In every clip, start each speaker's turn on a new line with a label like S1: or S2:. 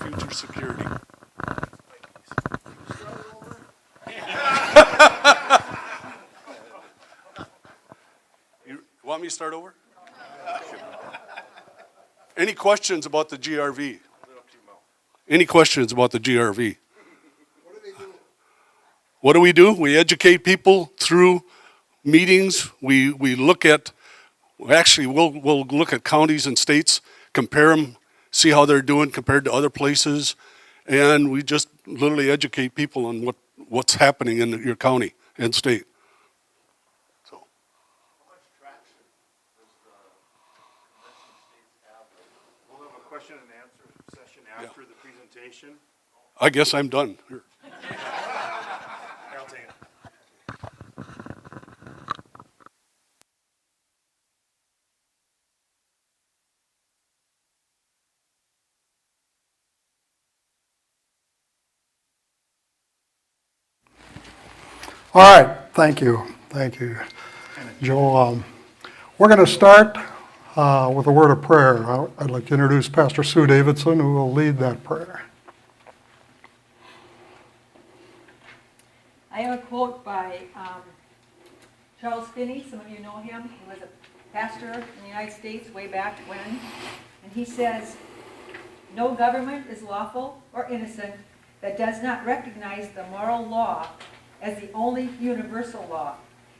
S1: future security. You want me to start over? Any questions about the GRV? Any questions about the GRV? What do we do? We educate people through meetings. We look at, actually we'll look at counties and states, compare them, see how they're doing compared to other places, and we just literally educate people on what's happening in your county and state. So.
S2: How much traction does the convention states have? We'll have a question and answer session after the presentation.
S1: I guess I'm done. Here.
S2: I'll take it.
S3: All right, thank you, Joe. We're going to start with a word of prayer. I'd like to introduce Pastor Sue Davidson, who will lead that prayer.
S4: I have a quote by Charles Finney. Some of you know him. He was a pastor in the United States way back when. And he says, "No government is lawful or innocent that does not recognize the moral law as the only universal law,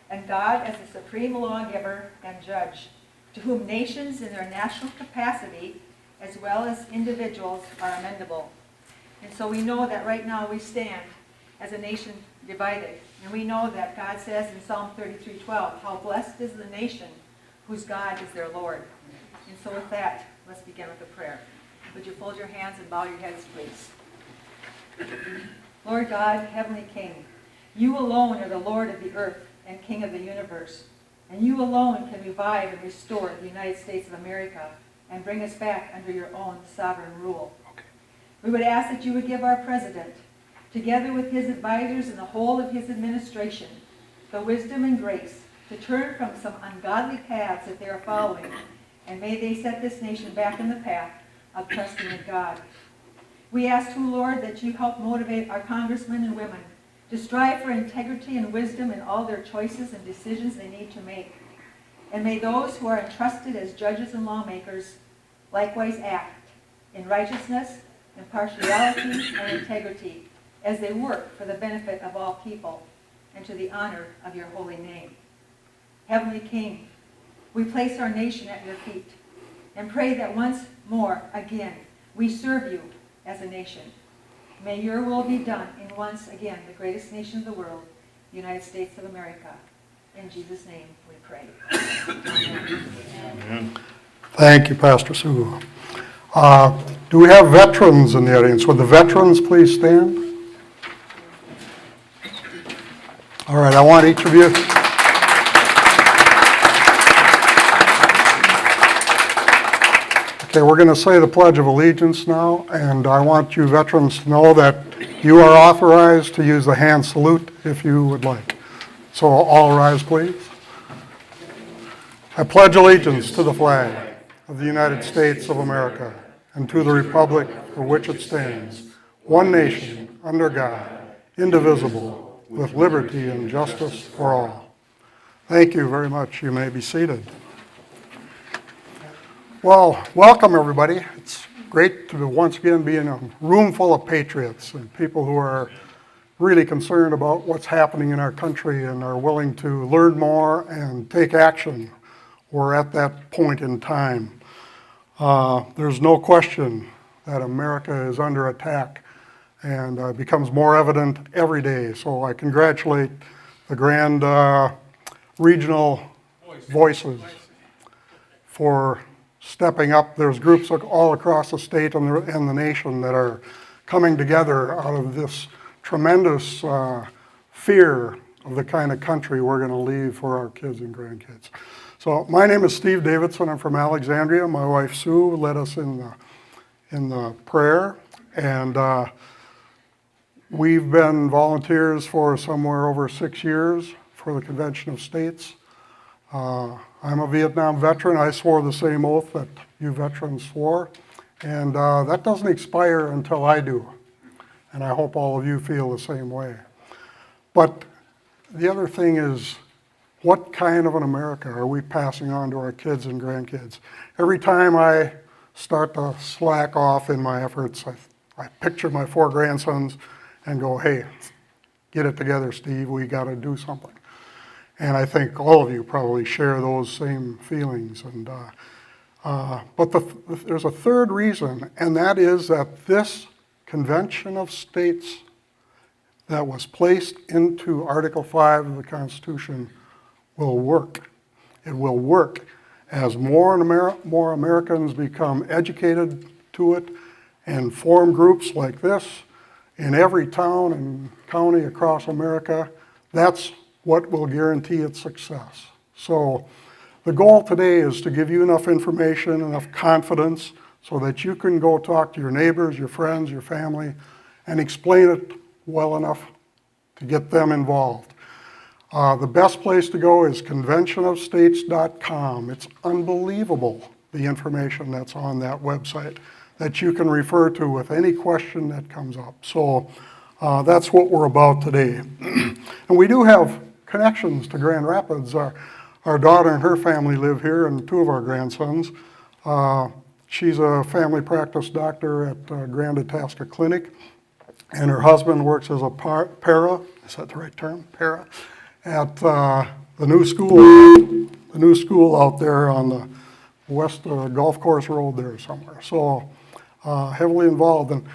S4: and God as the supreme lawgiver and judge, to whom nations in their national capacity as well as individuals are amendable." And so we know that right now we stand as a nation divided. And we know that God says in Psalm 33:12, how blessed is the nation whose God is their Lord. And so with that, let's begin with a prayer. Would you fold your hands and bow your heads, please? Lord God, Heavenly King, you alone are the Lord of the earth and King of the universe. And you alone can revive and restore the United States of America and bring us back under your own sovereign rule. We would ask that you would give our president, together with his advisors and the whole of his administration, the wisdom and grace to turn from some ungodly paths that they are following, and may they set this nation back in the path of trusting in God. We ask, too, Lord, that you help motivate our congressmen and women to strive for integrity and wisdom in all their choices and decisions they need to make. And may those who are entrusted as judges and lawmakers likewise act in righteousness, impartiality, and integrity as they work for the benefit of all people and to the honor of your holy name. Heavenly King, we place our nation at your feet and pray that once more, again, we serve you as a nation. May your will be done in once again the greatest nation of the world, the United States of America. In Jesus' name we pray.
S3: Amen. Thank you, Pastor Sue. Do we have veterans in the audience? Would the veterans please stand? All right, I want each of you. Okay, we're going to say the Pledge of Allegiance now, and I want you veterans to know that you are authorized to use the hand salute if you would like. So all rise, please. I pledge allegiance to the flag of the United States of America and to the republic for which it stands, one nation, under God, indivisible, with liberty and justice for all. Thank you very much. You may be seated. Well, welcome everybody. It's great to once again be in a room full of patriots and people who are really concerned about what's happening in our country and are willing to learn more and take action. We're at that point in time. There's no question that America is under attack and becomes more evident every day. So I congratulate the Grand Regional Voices for stepping up. There's groups all across the state and the nation that are coming together out of this tremendous fear of the kind of country we're going to leave for our kids and grandkids. So my name is Steve Davidson. I'm from Alexandria. My wife Sue led us in the prayer, and we've been volunteers for somewhere over 6 years for the Convention of States. I'm a Vietnam veteran. I swore the same oath that you veterans swore, And that doesn't expire until I do. And I hope all of you feel the same way. But the other thing is, what kind of an America are we passing on to our kids and grandkids? Every time I start to slack off in my efforts, I picture my 4 grandsons and go, hey, get it together, Steve, we got to do something. And I think all of you probably share those same feelings. And but there's a third reason, and that is that this Convention of States that was placed into Article 5 of the Constitution will work. It will work as more Americans become educated to it and form groups like this in every town and county across America. That's what will guarantee its success. So the goal today is to give you enough information, enough confidence, so that you can go talk to your neighbors, your friends, your family, and explain it well enough to get them involved. The best place to go is conventionofstates.com. It's unbelievable, the information that's on that website that you can refer to with any question that comes up. So that's what we're about today. And we do have connections to Grand Rapids. Our daughter and her family live here, and 2 of our grandsons. She's a family practice doctor at Grand Rapids Clinic, and her husband works as a para, is that the right term? Para, at the new school out there on the west golf course road there somewhere. So heavily involved. And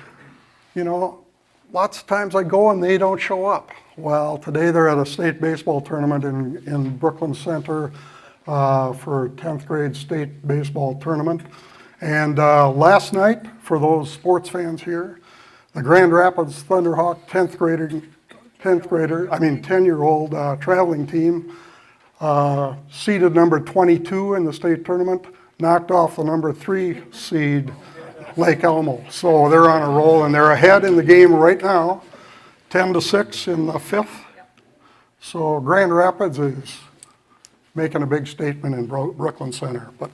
S3: you know, lots of times I go and they don't show up. Well, today they're at a state baseball tournament in Brooklyn Center for 10th grade state baseball tournament. And last night, for those sports fans here, the Grand Rapids Thunderhawk 10-year-old traveling team, seeded number 22 in the state tournament, knocked off the number 3 seed, Lake Elmo. So they're on a roll, and they're ahead in the game right now, 10-6 in the 5th. So Grand Rapids is making a big statement in Brooklyn Center. But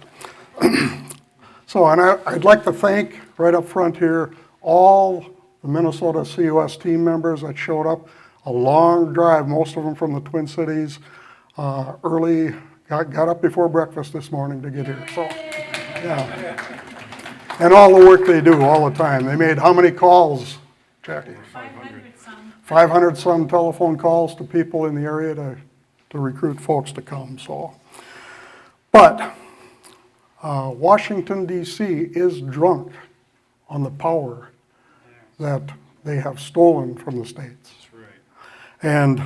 S3: so, and I'd like to thank right up front here all the Minnesota COS team members that showed up. A long drive, most of them from the Twin Cities, early, got up before breakfast this morning to get here. So, yeah. And all the work they do all the time. They made how many calls, Jackie? 500 some telephone calls to people in the area to recruit folks to come. So, but Washington, D.C. is drunk on the power that they have stolen from the states.
S2: That's right.
S3: And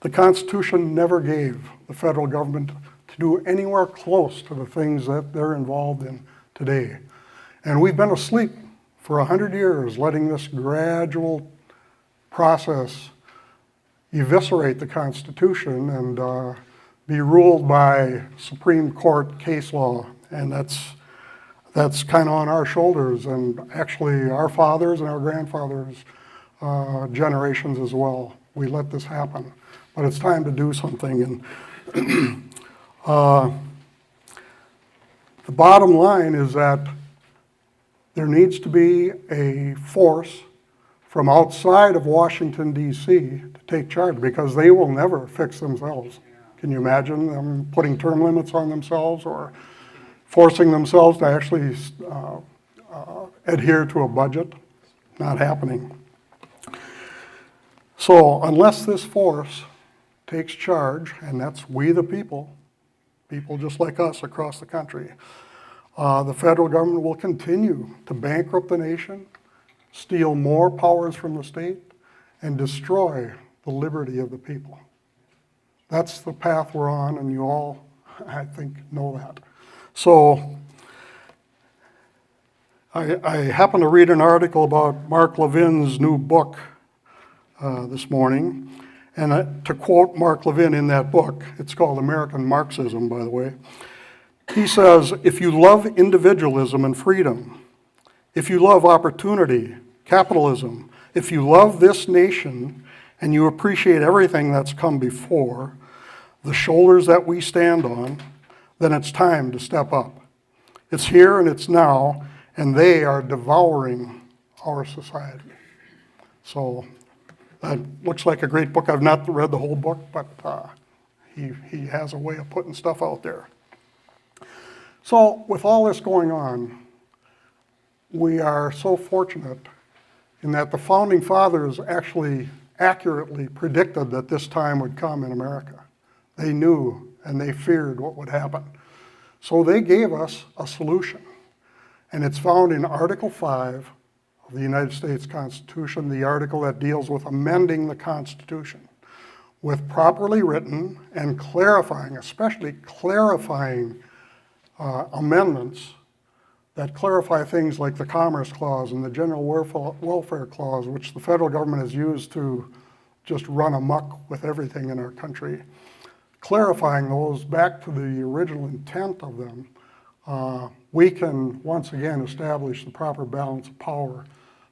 S3: the Constitution never gave the federal government to do anywhere close to the things that they're involved in today. And we've been asleep for 100 years, letting this gradual process eviscerate the Constitution and be ruled by Supreme Court case law. And that's kind of on our shoulders, and actually our fathers and our grandfathers' generations as well. We let this happen, but it's time to do something. And the bottom line is that there needs to be a force from outside of Washington, D.C. to take charge, because they will never fix themselves. Can you imagine them putting term limits on themselves or forcing themselves to actually adhere to a budget? Not happening. So unless this force takes charge, and that's we the people just like us across the country, the federal government will continue to bankrupt the nation, steal more powers from the state, and destroy the liberty of the people. That's the path we're on, and you all, I think, know that. So I happened to read an article about Mark Levin's new book this morning. And to quote Mark Levin in that book, it's called American Marxism, by the way. He says, if you love individualism and freedom, if you love opportunity, capitalism, if you love this nation and you appreciate everything that's come before, the shoulders that we stand on, then it's time to step up. It's here and it's now, and they are devouring our society. So that looks like a great book. I've not read the whole book, but he has a way of putting stuff out there. So with all this going on, we are so fortunate in that the Founding Fathers actually accurately predicted that this time would come in America. They knew and they feared what would happen. So they gave us a solution. And it's found in Article 5 of the United States Constitution, the article that deals with amending the Constitution with properly written and clarifying, especially clarifying amendments that clarify things like the Commerce Clause and the General Welfare Clause, which the federal government has used to just run amok with everything in our country. Clarifying those back to the original intent of them, we can once again establish the proper balance of power,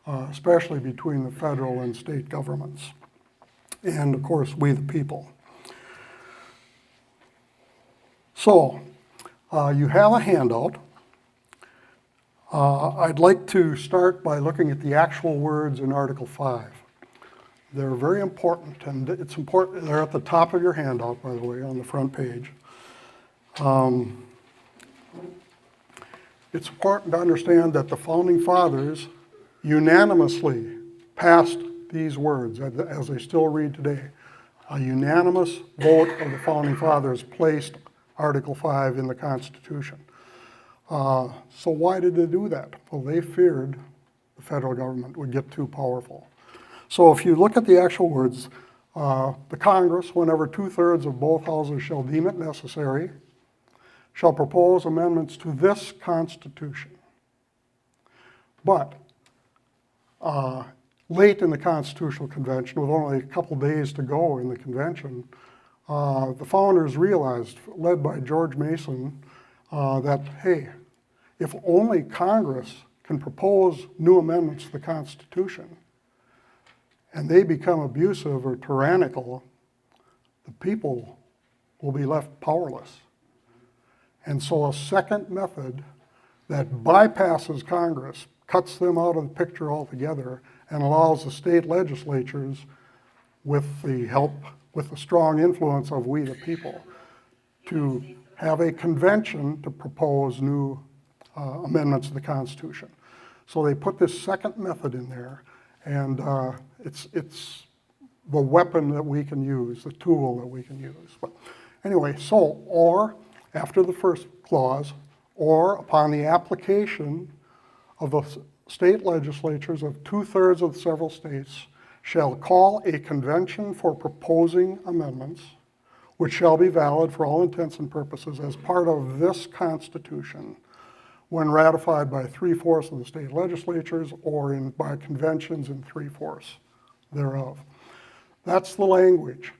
S3: especially between the federal and state governments. And of course, we the people. So, you have a handout. I'd like to start by looking at the actual words in Article 5. They're very important, and it's important, they're at the top of your handout, by the way, on the front page. It's important to understand that the Founding Fathers unanimously passed these words, as they still read today. A unanimous vote of the Founding Fathers placed Article 5 in the Constitution. So why did they do that? Well, they feared the federal government would get too powerful. So if you look at the actual words, the Congress, whenever 2/3 of both houses shall deem it necessary, shall propose amendments to this Constitution. But late in the Constitutional Convention, with only a couple days to go in the convention, the founders realized, led by George Mason, that, hey, if only Congress can propose new amendments to the Constitution and they become abusive or tyrannical, the people will be left powerless. And so a second method that bypasses Congress, cuts them out of the picture altogether, and allows the state legislatures, with the help, with the strong influence of we the people, to have a convention to propose new amendments to the Constitution. So they put this second method in there, and it's the weapon that we can use, the tool that we can use. But anyway, so, or after the first clause, or upon the application of the state legislatures of 2/3 of the several states, shall call a convention for proposing amendments, which shall be valid for all intents and purposes as part of this Constitution, when ratified by 3/4 of the state legislatures or by conventions in 3/4 thereof. That's the language.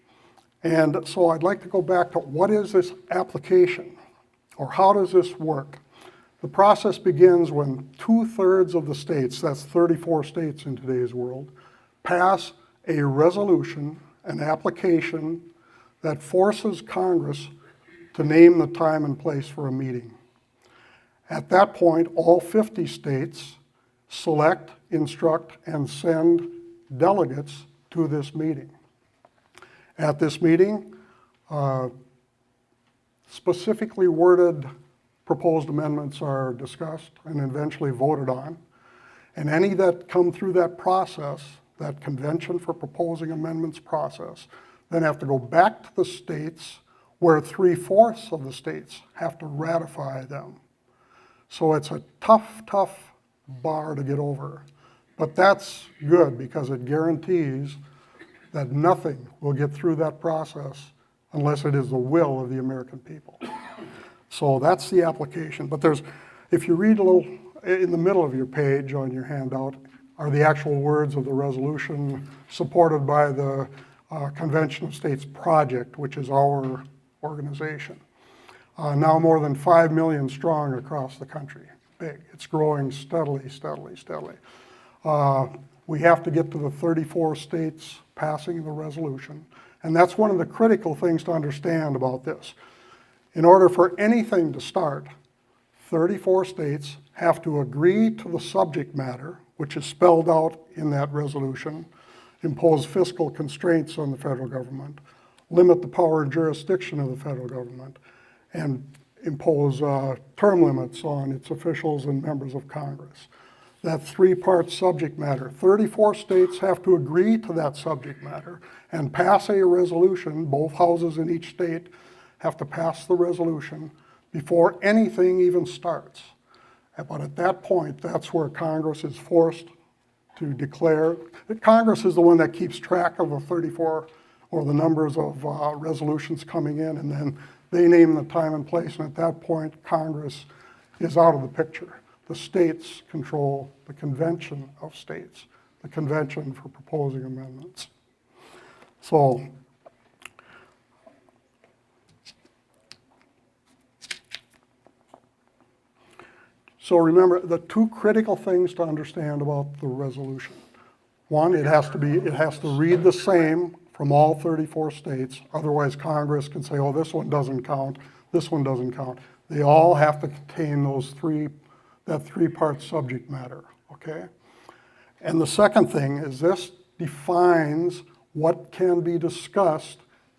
S3: And so I'd like to go back to what is this application, or how does this work? The process begins when 2/3 of the states, that's 34 states in today's world, pass a resolution, an application that forces Congress to name the time and place for a meeting. At that point, all 50 states select, instruct, and send delegates to this meeting. At this meeting, specifically worded proposed amendments are discussed and eventually voted on. And any that come through that process, that convention for proposing amendments process, then have to go back to the states where 3/4 of the states have to ratify them. So it's a tough bar to get over. But that's good because it guarantees that nothing will get through that process unless it is the will of the American people. So that's the application. But if you read a little, in the middle of your page on your handout are the actual words of the resolution supported by the Convention of States Project, which is our organization. Now more than 5 million strong across the country. Big. It's growing steadily. We have to get to the 34 states passing the resolution. And that's one of the critical things to understand about this. In order for anything to start, 34 states have to agree to the subject matter, which is spelled out in that resolution, impose fiscal constraints on the federal government, limit the power and jurisdiction of the federal government, and impose term limits on its officials and members of Congress. That three-part subject matter, 34 states have to agree to that subject matter and pass a resolution. Both houses in each state have to pass the resolution before anything even starts. But at that point, that's where Congress is forced to declare. Congress is the one that keeps track of the 34 or the numbers of resolutions coming in, and then they name the time and place, and at that point, Congress is out of the picture. The states control the convention of states, the convention for proposing amendments. So, remember the two critical things to understand about the resolution. One, it has to read the same from all 34 states. Otherwise, Congress can say, oh, this one doesn't count, this one doesn't count. They all have to contain that three-part subject matter, okay? And the second thing is this defines what can be discussed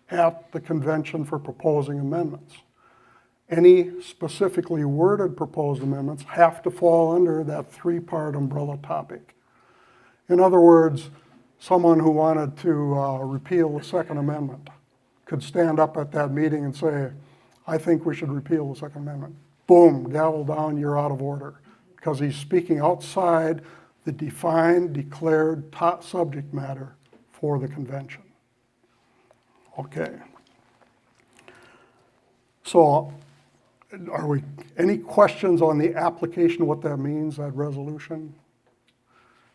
S3: at the convention for proposing amendments. Any specifically worded proposed amendments have to fall under that three-part umbrella topic. In other words, someone who wanted to repeal the Second Amendment could stand up at that meeting and say, I think we should repeal the Second Amendment. Boom, gavel down, you're out of order, because he's speaking outside the defined, declared subject matter for the convention. Okay. So, any questions on the application, what that means, that resolution?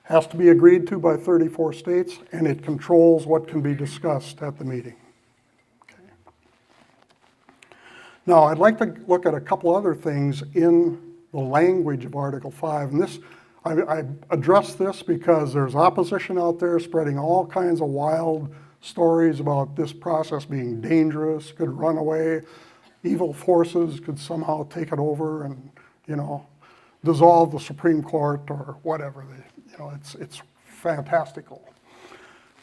S3: Has to be agreed to by 34 states, and it controls what can be discussed at the meeting. Okay. Now, I'd like to look at a couple other things in the language of Article 5, and this, I address this because there's opposition out there spreading all kinds of wild stories about this process being dangerous, could run away, evil forces could somehow take it over and, dissolve the Supreme Court or whatever. It's fantastical.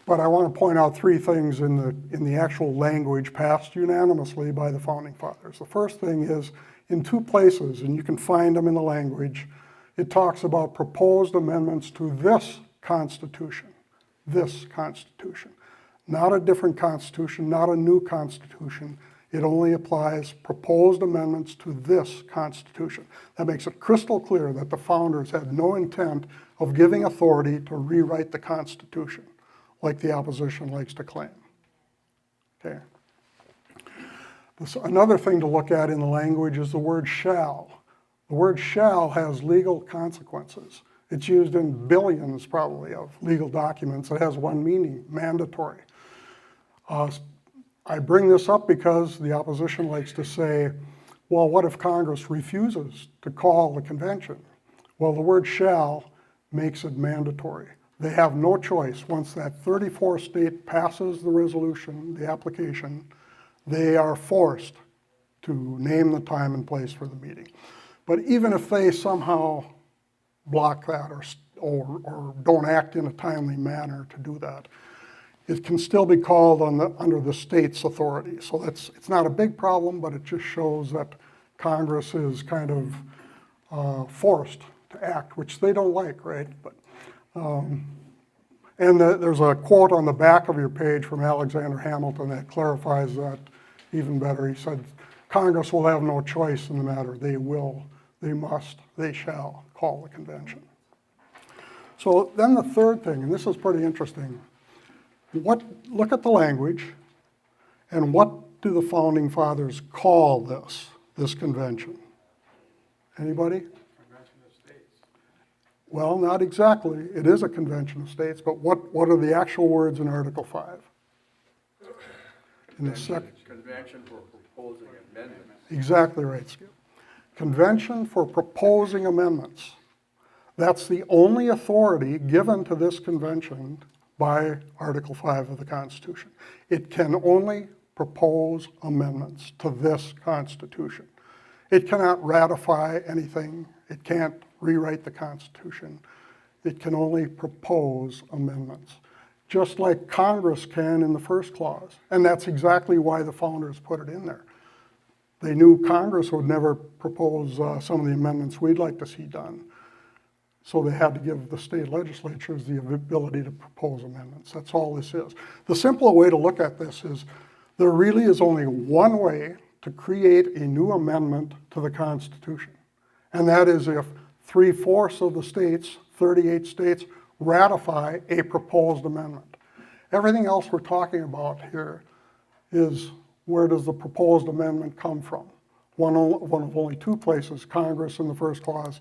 S3: But I want to point out three things in the actual language passed unanimously by the Founding Fathers. The first thing is in two places, and you can find them in the language, it talks about proposed amendments to this Constitution. This Constitution. Not a different Constitution, not a new Constitution. It only applies proposed amendments to this Constitution. That makes it crystal clear that the founders had no intent of giving authority to rewrite the Constitution, like the opposition likes to claim. Okay. Another thing to look at in the language is the word shall. The word shall has legal consequences. It's used in billions, probably, of legal documents. It has one meaning, mandatory. I bring this up because the opposition likes to say, well, what if Congress refuses to call the convention? Well, the word shall makes it mandatory. They have no choice. Once that 34 state passes the resolution, the application, they are forced to name the time and place for the meeting. But even if they somehow block that or don't act in a timely manner to do that, it can still be called under the state's authority. So it's not a big problem, but it just shows that Congress is kind of forced to act, which they don't like, right? But there's a quote on the back of your page from Alexander Hamilton that clarifies that even better. He said, Congress will have no choice in the matter. They will, they must, they shall call the convention. So then the third thing, and this is pretty interesting, look at the language, and what do the Founding Fathers call this convention? Anybody?
S2: Convention of States.
S3: Well, not exactly. It is a convention of states, but what are the actual words in Article 5? In the second.
S2: Convention for proposing amendments.
S3: Exactly right, Skip. Convention for proposing amendments. That's the only authority given to this convention by Article 5 of the Constitution. It can only propose amendments to this Constitution. It cannot ratify anything. It can't rewrite the Constitution. It can only propose amendments, just like Congress can in the first clause. And that's exactly why the founders put it in there. They knew Congress would never propose some of the amendments we'd like to see done. So they had to give the state legislatures the ability to propose amendments. That's all this is. The simpler way to look at this is there really is only one way to create a new amendment to the Constitution. And that is if 3/4 of the states, 38 states, ratify a proposed amendment. Everything else we're talking about here is where does the proposed amendment come from? One of only two places, Congress in the first clause,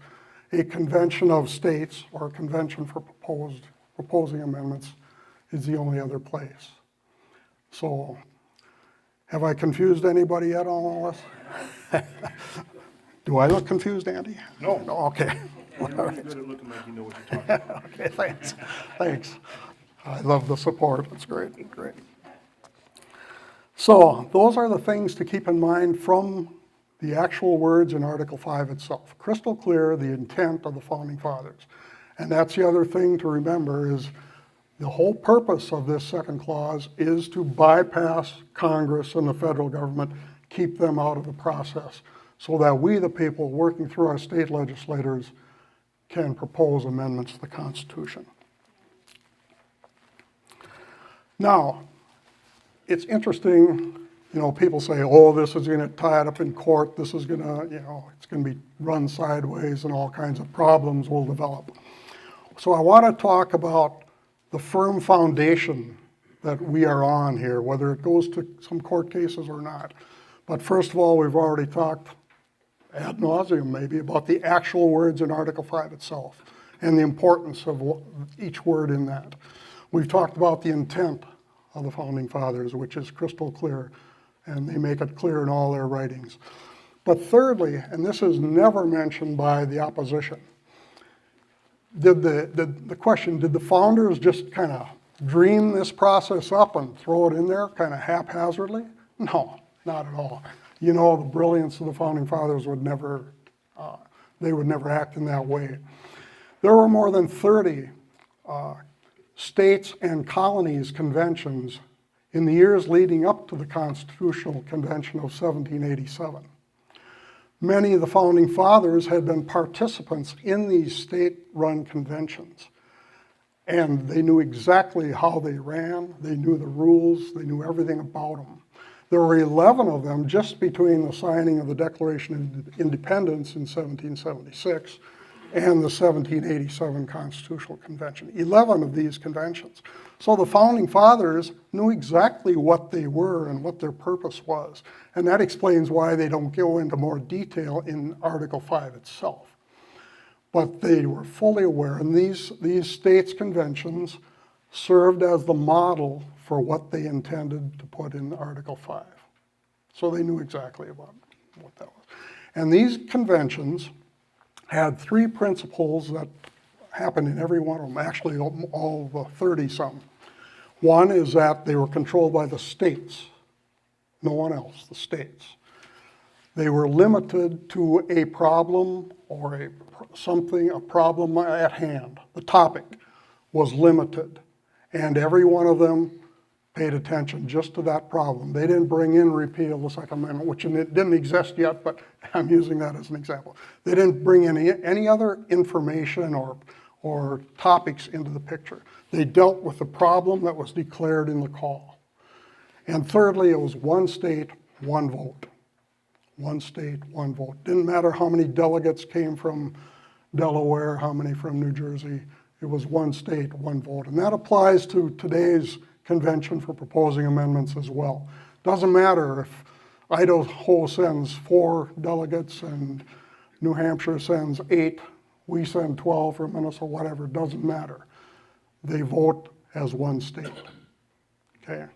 S3: a convention of states or a convention for proposing amendments is the only other place. So have I confused anybody yet on all this? Do I look confused, Andy?
S2: No.
S3: Okay.
S2: You're really good at looking like you know what you're talking about.
S3: Okay, thanks. Thanks. I love the support. It's great, great. So those are the things to keep in mind from the actual words in Article 5 itself. Crystal clear, the intent of the Founding Fathers. And that's the other thing to remember is the whole purpose of this second clause is to bypass Congress and the federal government, keep them out of the process, so that we, the people working through our state legislators, can propose amendments to the Constitution. Now, it's interesting, people say, oh, this is gonna tie it up in court, this is gonna, it's gonna be run sideways and all kinds of problems will develop. So I wanna talk about the firm foundation that we are on here, whether it goes to some court cases or not. But first of all, we've already talked ad nauseum maybe about the actual words in Article 5 itself and the importance of each word in that. We've talked about the intent of the Founding Fathers, which is crystal clear, and they make it clear in all their writings. But thirdly, and this is never mentioned by the opposition, the question, did the founders just kind of dream this process up and throw it in there kind of haphazardly? No, not at all. The brilliance of the Founding Fathers would never, they would never act in that way. There were more than 30 states and colonies conventions in the years leading up to the Constitutional Convention of 1787. Many of the Founding Fathers had been participants in these state-run conventions, and they knew exactly how they ran, they knew the rules, they knew everything about them. There were 11 of them just between the signing of the Declaration of Independence in 1776 and the 1787 Constitutional Convention. 11 of these conventions. So the Founding Fathers knew exactly what they were and what their purpose was. And that explains why they don't go into more detail in Article 5 itself. But they were fully aware, and these states' conventions served as the model for what they intended to put in Article 5. So they knew exactly about what that was. And these conventions had three principles that happened in every one of them, actually all the 30-some. One is that they were controlled by the states, no one else, the states. They were limited to a problem or a problem at hand. The topic was limited, and every one of them paid attention just to that problem. They didn't bring in repeal the Second Amendment, which didn't exist yet, but I'm using that as an example. They didn't bring in any other information or topics into the picture. They dealt with the problem that was declared in the call. And thirdly, it was one state, one vote. One state, one vote. Didn't matter how many delegates came from Delaware, how many from New Jersey. It was one state, one vote. And that applies to today's convention for proposing amendments as well. Doesn't matter if Idaho sends 4 delegates and New Hampshire sends 8, we send 12 or Minnesota, whatever, doesn't matter. They vote as one state, okay?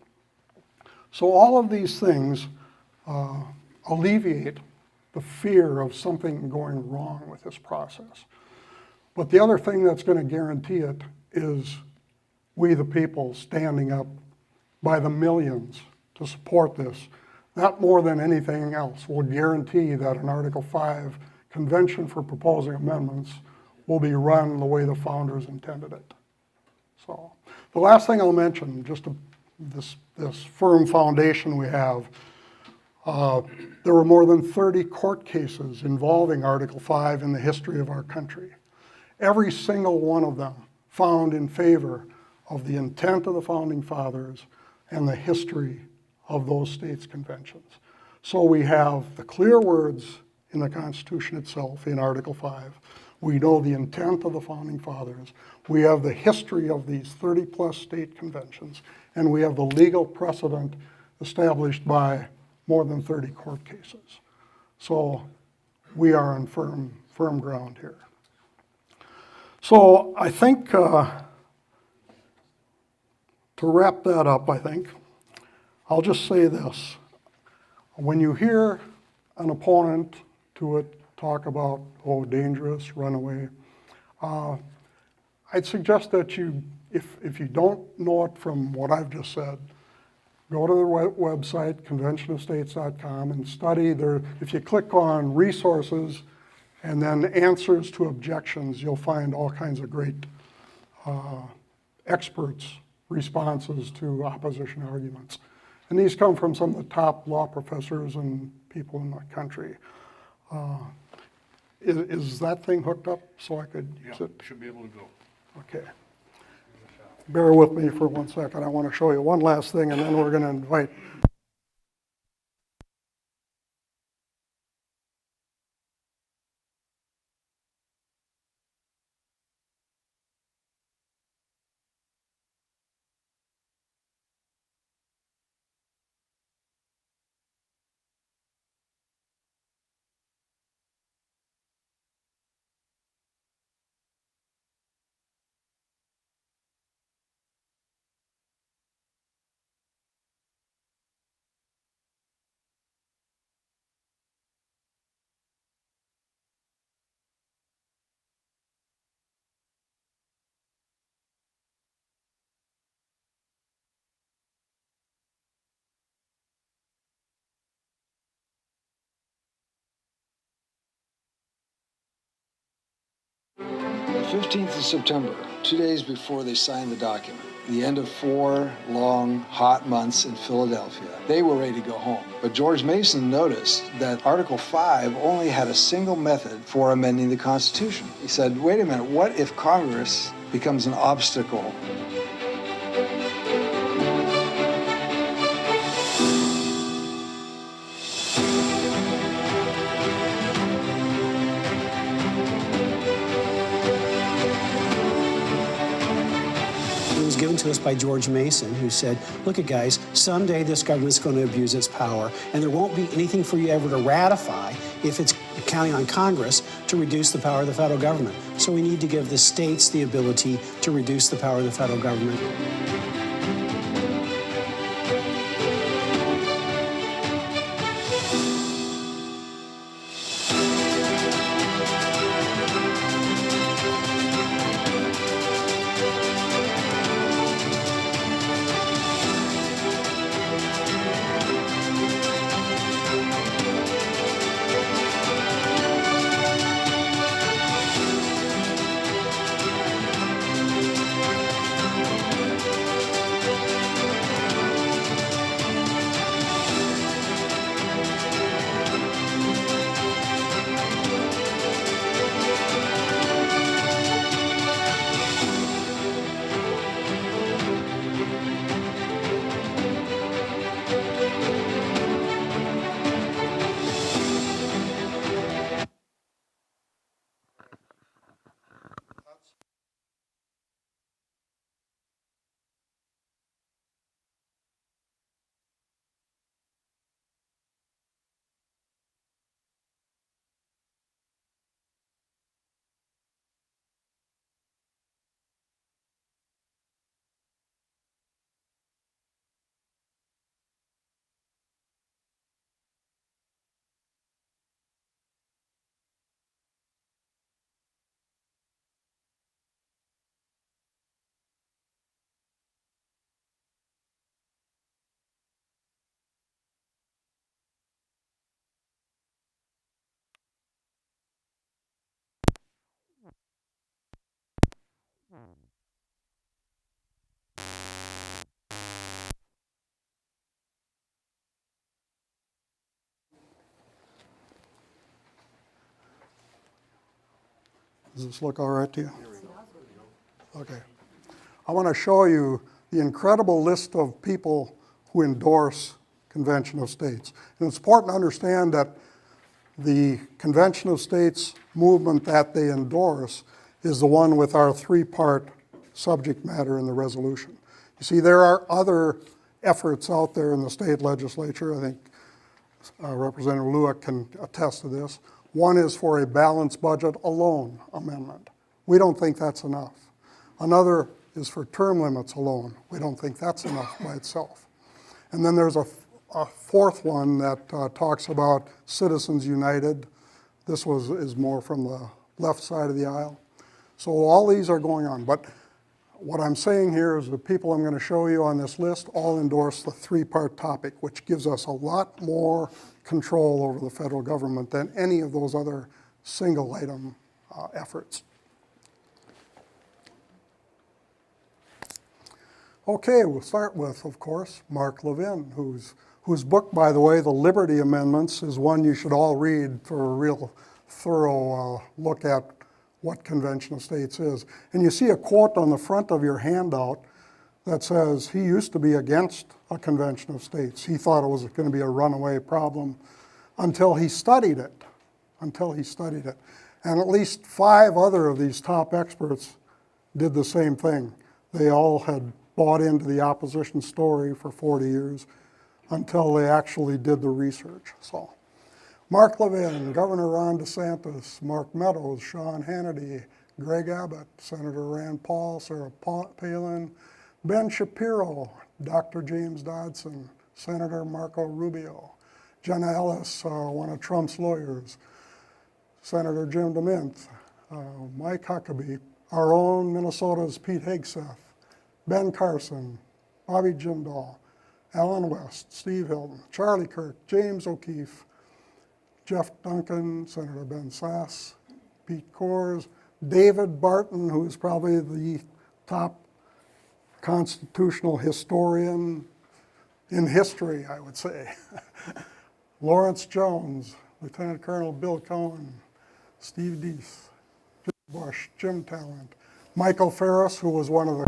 S3: So all of these things alleviate the fear of something going wrong with this process. But the other thing that's going to guarantee it is we, the people, standing up by the millions to support this, That more than anything else will guarantee that an Article 5 convention for proposing amendments will be run the way the founders intended it. So the last thing I'll mention, this firm foundation we have, there were more than 30 court cases involving Article 5 in the history of our country. Every single one of them found in favor of the intent of the founding fathers and the history of those states' conventions. So we have the clear words in the Constitution itself in Article 5. We know the intent of the founding fathers. We have the history of these 30-plus state conventions, and we have the legal precedent established by more than 30 court cases. So we are on firm ground here. So I think, to wrap that up, I'll just say this. When you hear an opponent to it talk about, oh, dangerous, runaway, I'd suggest that you, if you don't know it from what I've just said, go to the website, conventionofstates.com, and study there. If you click on resources and then answers to objections, you'll find all kinds of great experts' responses to opposition arguments. And these come from some of the top law professors and people in the country. Is that thing hooked up so I could use it?
S1: Should be able to go.
S3: Okay. Bear with me for 1 second. I want to show you one last thing, and then we're going to invite.
S5: The 15th of September, 2 days before they signed the document, the end of 4 long, hot months in Philadelphia, they were ready to go home. But George Mason noticed that Article 5 only had a single method for amending the Constitution. He said, wait a minute, what if Congress becomes an obstacle?
S6: Given to us by George Mason, who said, look at guys, someday this government's going to abuse its power, and there won't be anything for you ever to ratify if it's counting on Congress to reduce the power of the federal government. So we need to give the states the ability to reduce the power of the federal government.
S3: Does this look all right to you? Okay. I want to show you the incredible list of people who endorse Convention of States. And it's important to understand that the Convention of States movement that they endorse is the one with our three-part subject matter in the resolution. You see, there are other efforts out there in the state legislature. I think Representative Lueck can attest to this. One is for a balanced budget alone amendment. We don't think that's enough. Another is for term limits alone. We don't think that's enough by itself. And then there's a fourth one that talks about Citizens United. This is more from the left side of the aisle. So all these are going on. But what I'm saying here is the people I'm going to show you on this list all endorse the three-part topic, which gives us a lot more control over the federal government than any of those other single-item efforts. Okay, we'll start with, of course, Mark Levin, whose book, by the way, The Liberty Amendments, is one you should all read for a real thorough look at what Convention of States is. And you see a quote on the front of your handout that says he used to be against a Convention of States. He thought it was going to be a runaway problem until he studied it, And at least 5 other of these top experts did the same thing. They all had bought into the opposition story for 40 years until they actually did the research. So, Mark Levin, Governor Ron DeSantis, Mark Meadows, Sean Hannity, Greg Abbott, Senator Rand Paul, Sarah Palin, Ben Shapiro, Dr. James Dodson, Senator Marco Rubio, Jenna Ellis, one of Trump's lawyers, Senator Jim DeMint, Mike Huckabee, our own Minnesota's Pete Hegseth, Ben Carson, Bobby Jindal, Alan West, Steve Hilton, Charlie Kirk, James O'Keefe, Jeff Duncan, Senator Ben Sass, Pete Coors, David Barton, who is probably the top constitutional historian in history, I would say. Lawrence Jones, Lieutenant Colonel Bill Cohen, Steve Deese, Jim Bush, Jim Talent, Michael Ferris, who was one of the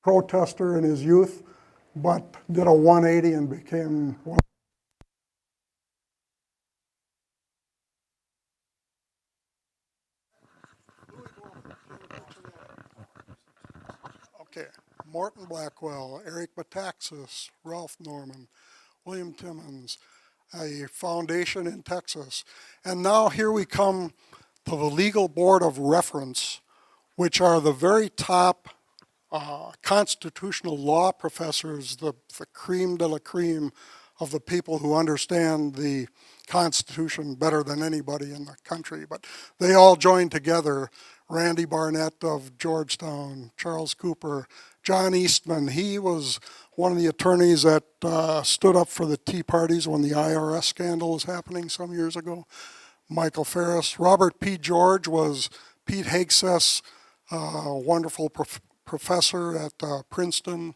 S3: protester in his youth, but did a 180 and became one. Okay, Morton Blackwell, Eric Metaxas, Ralph Norman, William Timmons, a foundation in Texas. And now here we come to the Legal Board of Reference, which are the very top constitutional law professors, the cream de la cream of the people who understand the Constitution better than anybody in the country. But they all joined together. Randy Barnett of Georgetown, Charles Cooper, John Eastman. He was one of the attorneys that stood up for the Tea Parties when the IRS scandal was happening some years ago. Michael Ferris. Robert P. George was Pete Hegseth's wonderful professor at Princeton.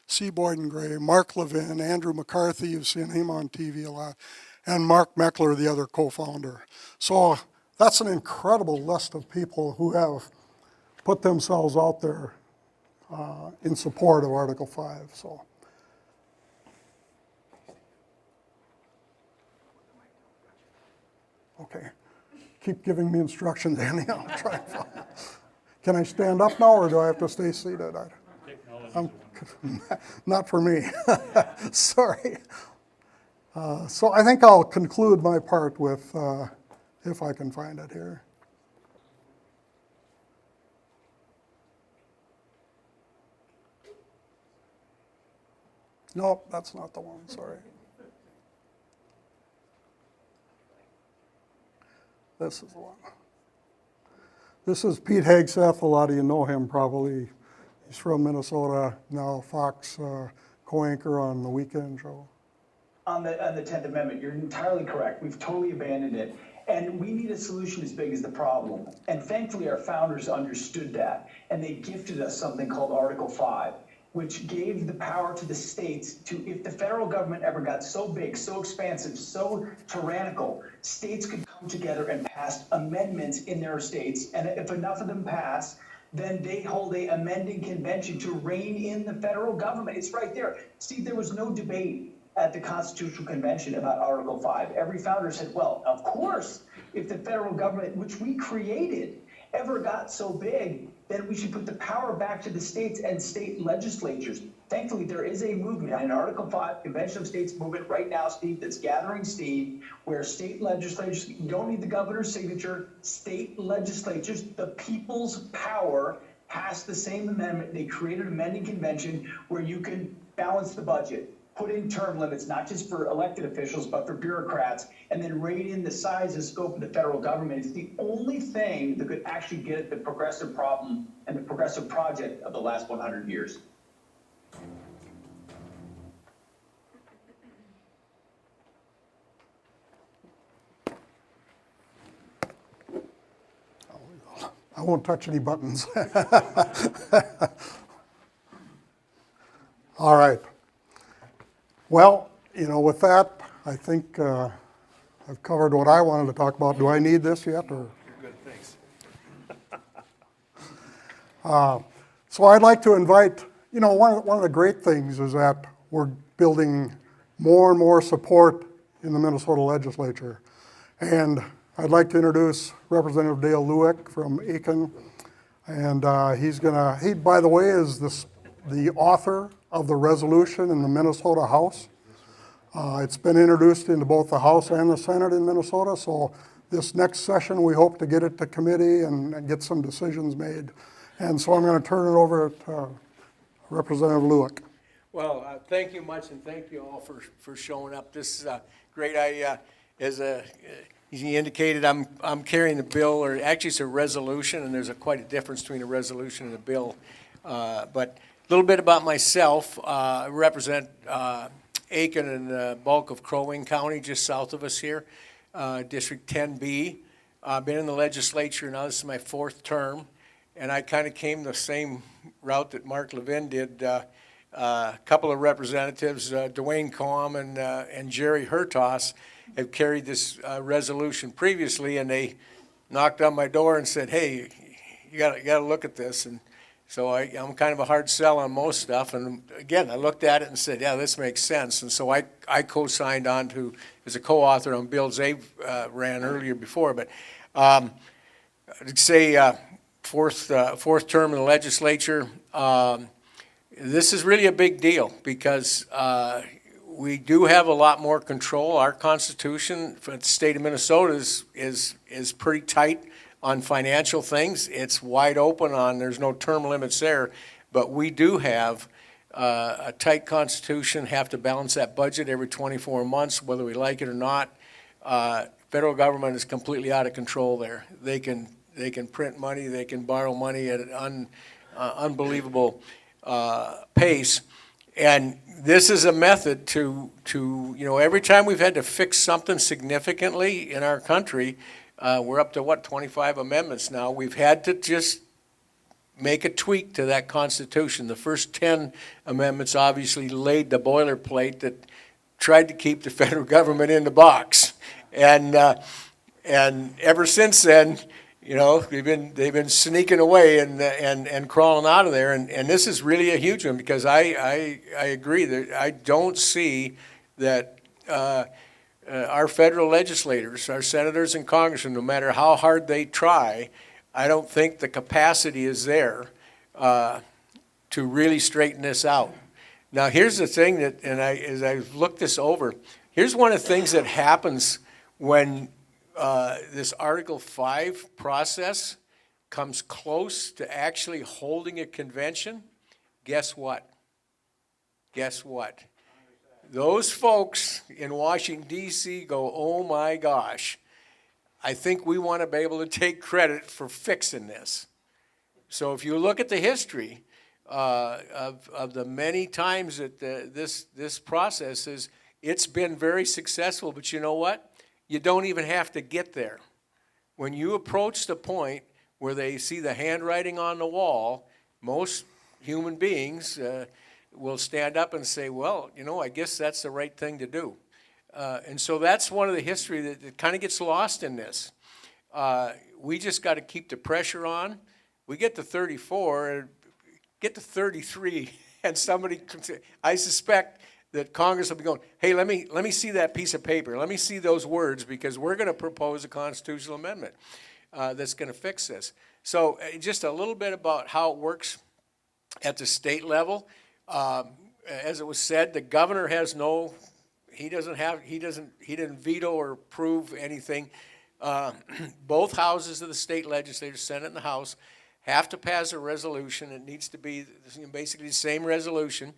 S3: C. Boyden Gray, Mark Levin, Andrew McCarthy, you've seen him on TV a lot, and Mark Meckler, the other co-founder. So that's an incredible list of people who have put themselves out there in support of Article 5. So, okay, keep giving me instructions, Andy. I'll try and follow. Can I stand up now, or do I have to stay seated? Not for me. Sorry. So I think I'll conclude my part with, if I can find it here. Nope, that's not the one, sorry. This is the one. This is Pete Hegseth. A lot of you know him probably. He's from Minnesota, now Fox co-anchor on the weekend show.
S7: On the 10th Amendment, you're entirely correct. We've totally abandoned it. And we need a solution as big as the problem. And thankfully, our founders understood that. And they gifted us something called Article 5, which gave the power to the states to, if the federal government ever got so big, so expansive, so tyrannical, states could come together and pass amendments in their states. And if enough of them pass, then they hold a amending convention to rein in the federal government. It's right there. Steve, there was no debate at the Constitutional Convention about Article 5. Every founder said, well, of course, if the federal government, which we created, ever got so big, then we should put the power back to the states and state legislatures. Thankfully, there is a movement, an Article 5 Convention of States movement right now, Steve, that's gathering steam, where state legislatures, you don't need the governor's signature, state legislatures, the people's power, passed the same amendment. They created an amending convention where you can balance the budget, put in term limits, not just for elected officials, but for bureaucrats, and then rein in the size and scope of the federal government. It's the only thing that could actually get at the progressive problem and the progressive project of the last 100 years.
S3: I won't touch any buttons. All right. Well, with that, I think I've covered what I wanted to talk about. Do I need this yet? Or?
S2: You're good, thanks.
S3: So I'd like to invite, one of the great things is that we're building more and more support in the Minnesota legislature. And I'd like to introduce Representative Dale Lueck from Aiken. And he, by the way, is the author of the resolution in the Minnesota House. It's been introduced into both the House and the Senate in Minnesota, so this next session we hope to get it to committee and get some decisions made. And so I'm going to turn it over to Representative Lueck.
S8: Well, thank you much, and thank you all for showing up. This is great. As he indicated, I'm carrying the bill, or actually it's a resolution, and there's quite a difference between a resolution and a bill. But a little bit about myself. I represent Aiken and the bulk of Crow Wing County, just south of us here, District 10B. I've been in the legislature now. This is my fourth term, and I kind of came the same route that Mark Levin did. A couple of representatives, Dwayne Coam and Jerry Hertos, have carried this resolution previously, and they knocked on my door and said, "Hey, you got to look at this." And so I'm kind of a hard sell on most stuff. And again, I looked at it and said, yeah, this makes sense. And so I co-signed on to, as a co-author on bills they ran earlier before. But I'd say fourth term in the legislature, this is really a big deal because we do have a lot more control. Our Constitution for the state of Minnesota is pretty tight on financial things. It's wide open there's no term limits there, but we do have a tight Constitution, have to balance that budget every 24 months, whether we like it or not. Federal government is completely out of control there. They can print money, they can borrow money at an unbelievable pace. And this is a method to every time we've had to fix something significantly in our country, we're up to 25 amendments now. We've had to just make a tweak to that Constitution. The first 10 amendments obviously laid the boilerplate that tried to keep the federal government in the box. And ever since then, they've been sneaking away and crawling out of there. And this is really a huge one because I agree that I don't see that our federal legislators, our senators and congressmen, no matter how hard they try, I don't think the capacity is there to really straighten this out. Now, here's the thing as I looked this over, here's one of the things that happens when this Article 5 process comes close to actually holding a convention. Guess what? Those folks in Washington, D.C. go, oh my gosh, I think we want to be able to take credit for fixing this. So if you look at the history, of the many times that this process is, it's been very successful, but you know what? You don't even have to get there. When you approach the point where they see the handwriting on the wall, most human beings will stand up and say, well, you know, I guess that's the right thing to do. And so that's one of the history that kind of gets lost in this. We just got to keep the pressure on. We get to 34, and get to 33, and somebody, I suspect that Congress will be going, hey, let me see that piece of paper. Let me see those words, because we're going to propose a constitutional amendment that's going to fix this. So just a little bit about how it works at the state level. As it was said, the governor has no, he didn't veto or approve anything. Both houses of the state legislature, Senate and the House, have to pass a resolution. It needs to be basically the same resolution.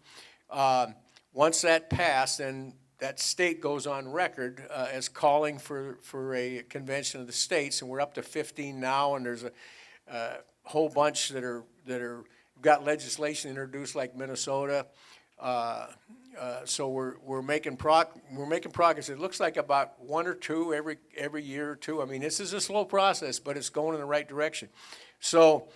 S8: Once that passed, then that state goes on record as calling for a convention of the states, and we're up to 15 now, and there's a whole bunch that are got legislation introduced, like Minnesota. So we're making progress. It looks like about one or two every year or two. I mean, this is a slow process, but it's going in the right direction. So,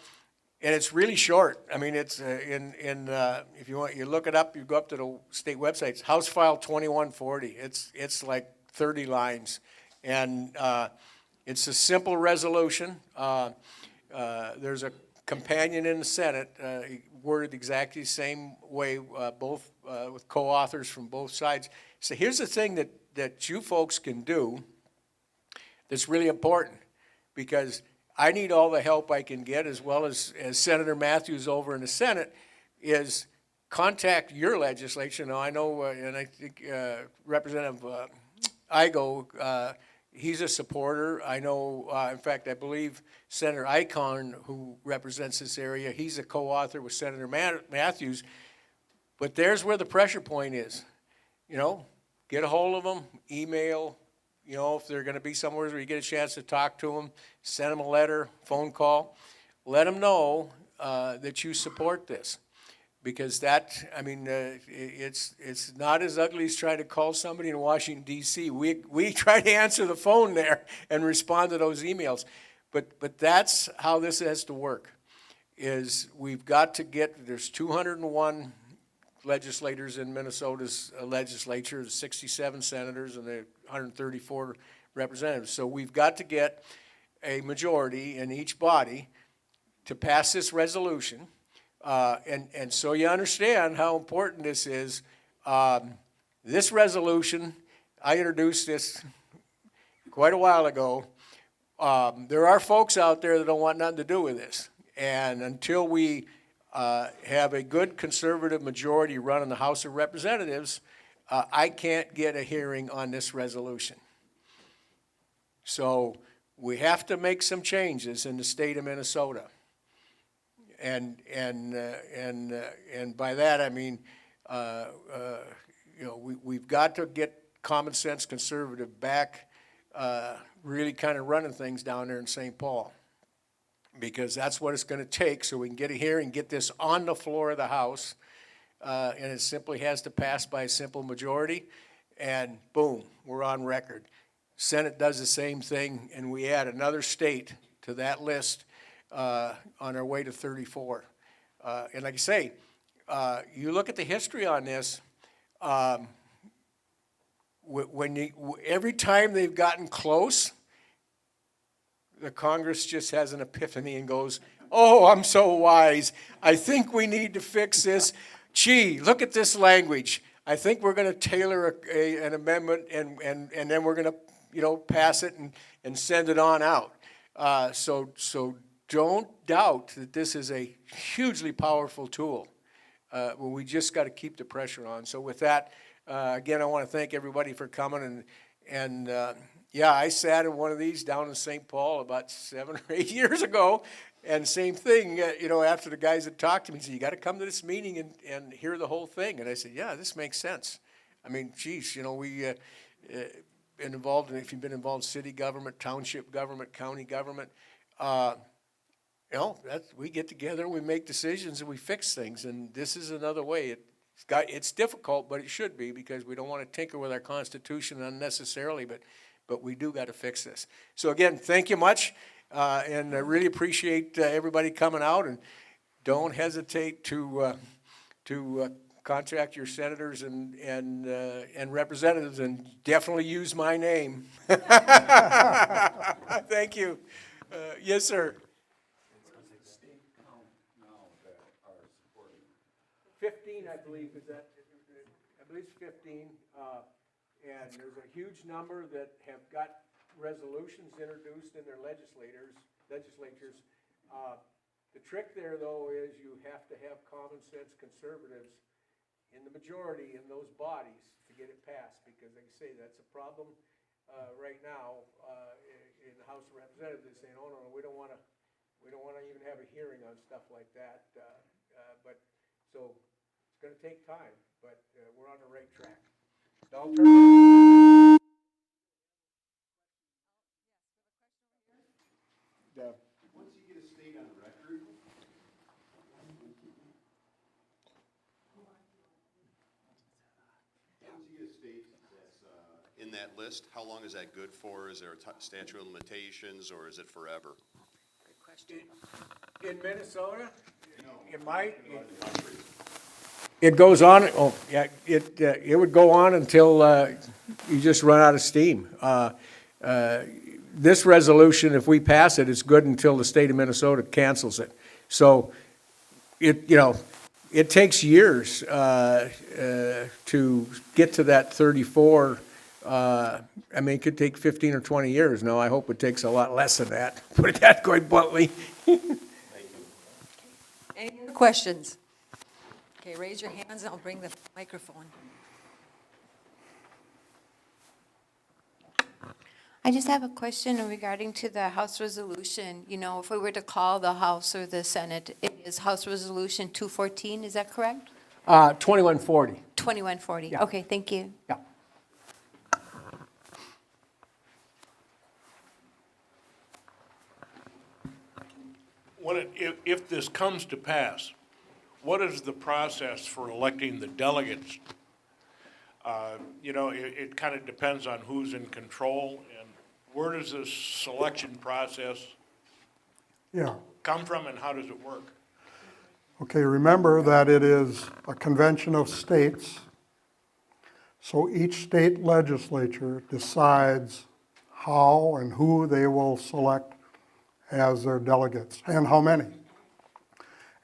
S8: and it's really short. I mean, it's if you want, you look it up. You go up to the state websites. House File 2140. It's like 30 lines, and it's a simple resolution. There's a companion in the Senate, worded exactly the same way, both with co-authors from both sides. So here's the thing that you folks can do that's really important, because I need all the help I can get, as well as Senator Matthews over in the Senate, is contact your legislature. Now, I know, and I think Representative Igo, he's a supporter. I know, in fact, I believe Senator Icahn, who represents this area, he's a co-author with Senator Matthews. But there's where the pressure point is. You know, get a hold of them, email. You know, if they're going to be somewhere where you get a chance to talk to them, send them a letter, phone call. Let them know that you support this. Because that, I mean, it's not as ugly as trying to call somebody in Washington, D.C. We try to answer the phone there and respond to those emails. But that's how this has to work, is we've got to get, there's 201 legislators in Minnesota's legislature, 67 senators, and the 134 representatives. So we've got to get a majority in each body to pass this resolution. And so you understand how important this is. This resolution, I introduced this quite a while ago. There are folks out there that don't want nothing to do with this. And until we have a good conservative majority run in the House of Representatives, I can't get a hearing on this resolution. So we have to make some changes in the state of Minnesota. And by that I mean, you know, we've got to get common sense conservative back, really kind of running things down there in St. Paul, because that's what it's going to take, so we can get a hearing, get this on the floor of the House, and it simply has to pass by a simple majority, and boom, we're on record. Senate does the same thing, and we add another state to that list on our way to 34. And like I say, you look at the history on this, every time they've gotten close, the Congress just has an epiphany and goes, oh, I'm so wise. I think we need to fix this. Gee, look at this language. I think we're going to tailor an amendment, and then we're going to, you know, pass it and send it on out. So don't doubt that this is a hugely powerful tool. Well, we just got to keep the pressure on. So with that, again, I want to thank everybody for coming. And yeah, I sat in one of these down in St. Paul about 7 or 8 years ago. And same thing, you know, after the guys had talked to me, said, you got to come to this meeting and hear the whole thing. And I said, yeah, this makes sense. I mean, geez, you know, we been involved in, if you've been involved in city government, township government, county government, we get together and we make decisions and we fix things, and this is another way. It's difficult, but it should be, because we don't want to tinker with our Constitution unnecessarily, but we do got to fix this. So again, thank you much, and I really appreciate everybody coming out, and don't hesitate to contact your senators and representatives, and definitely use my name. Thank you. Yes, sir. 15, I believe, I believe it's 15, and there's a huge number that have got resolutions introduced in their legislatures. The trick there, though, is you have to have common sense conservatives in the majority in those bodies to get it passed, because like I say, that's a problem right now in the House of Representatives. They're saying, oh, no, we don't want to even have a hearing on stuff like that. So it's going to take time, but we're on the right track. I'll turn
S2: Once you get a state on record, that's in that list, how long is that good for? Is there a statute of limitations, or is it forever?
S8: in Minnesota, it goes on, it would go on until you just run out of steam. This resolution, if we pass it, is good until the state of Minnesota cancels it. So it takes years to get to that 34. It could take 15 or 20 years. No, I hope it takes a lot less than that. Put it that quite bluntly.
S9: Any other questions? Okay, raise your hands and I'll bring the microphone.
S10: I just have a question regarding to the House resolution. If we were to call the House or the Senate, it is House Resolution 214, is that correct?
S8: 2140.
S10: 2140,
S8: Yeah.
S10: okay, thank you.
S8: Yeah.
S11: If this comes to pass, what is the process for electing the delegates? It kind of depends on who's in control, and where does this selection process come from, and how does it work?
S3: Okay, remember that it is a convention of states. So each state legislature decides how and who they will select as their delegates, and how many.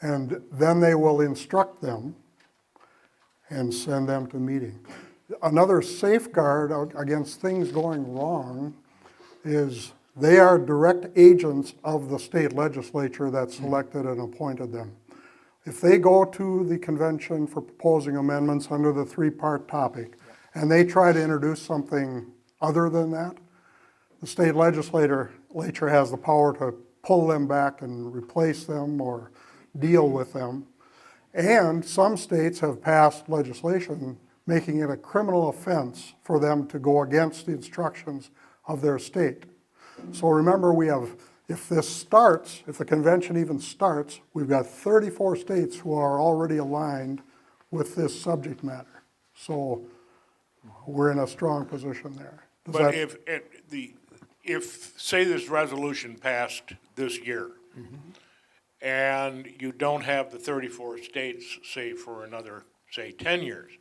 S3: And then they will instruct them and send them to meeting. Another safeguard against things going wrong is they are direct agents of the state legislature that selected and appointed them. If they go to the convention for proposing amendments under the three-part topic, and they try to introduce something other than that, the state legislature has the power to pull them back and replace them or deal with them. And some states have passed legislation making it a criminal offense for them to go against the instructions of their state. So remember, if the convention even starts, we've got 34 states who are already aligned with this subject matter. So we're in a strong position there.
S11: But if say this resolution passed this year, and you don't have the 34 states, say, for another, say, 10 years,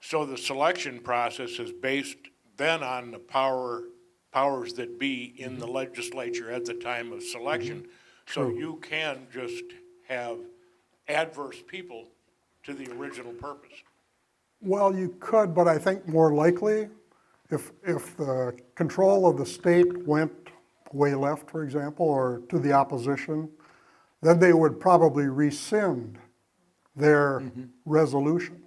S11: so the selection process is based then on the powers that be in the legislature at the time of selection. So you can just have adverse people to the original purpose.
S3: Well, you could, but I think more likely, if the control of the state went way left, for example, or to the opposition, then they would probably rescind their resolution.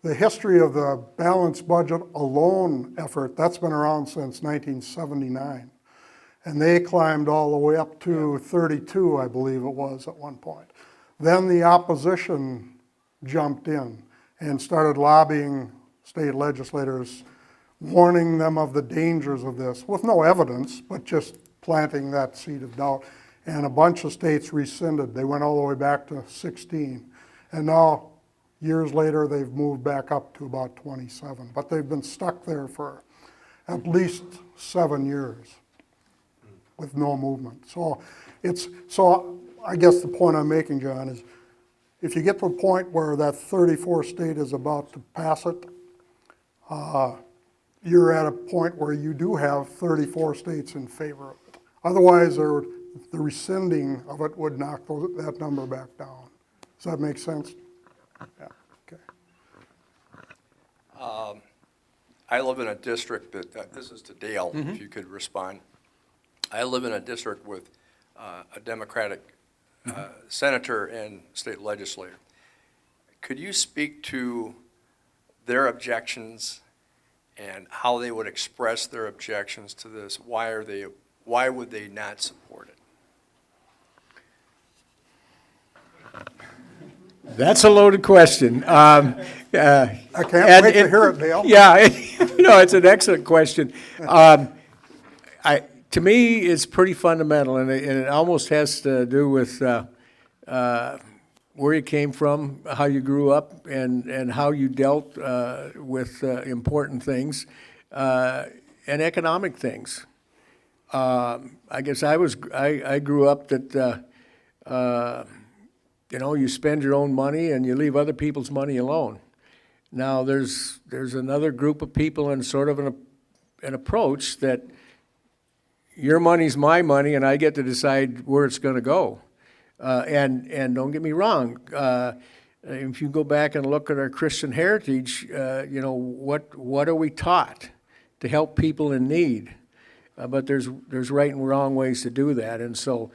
S3: The history of the balanced budget alone effort, that's been around since 1979. And they climbed all the way up to 32, I believe it was at one point. Then the opposition jumped in and started lobbying state legislators, warning them of the dangers of this, with no evidence, but just planting that seed of doubt. and a bunch of states rescinded. They went all the way back to 16. And now, years later, they've moved back up to about 27. But they've been stuck there for at least 7 years with no movement. So I guess the point I'm making, John, is if you get to a point where that 34th state is about to pass it, you're at a point where you do have 34 states in favor of it. Otherwise, the rescinding of it would knock that number back down. Does that make sense? Yeah, okay.
S12: I live in a district that, this is to Dale, if you could respond. I live in a district with a Democratic senator and state legislator. Could you speak to their objections and how they would express their objections to this? Why would they not support it?
S8: That's a loaded question.
S3: I can't wait to hear it, Dale.
S8: Yeah, it's an excellent question. To me, it's pretty fundamental, and it almost has to do with where you came from, how you grew up, and how you dealt with important things and economic things. I guess I grew up that you spend your own money and you leave other people's money alone. Now there's another group of people in sort of an approach that your money's my money and I get to decide where it's going to go. And don't get me wrong, if you go back and look at our Christian heritage, what are we taught to help people in need? But there's right and wrong ways to do that, and so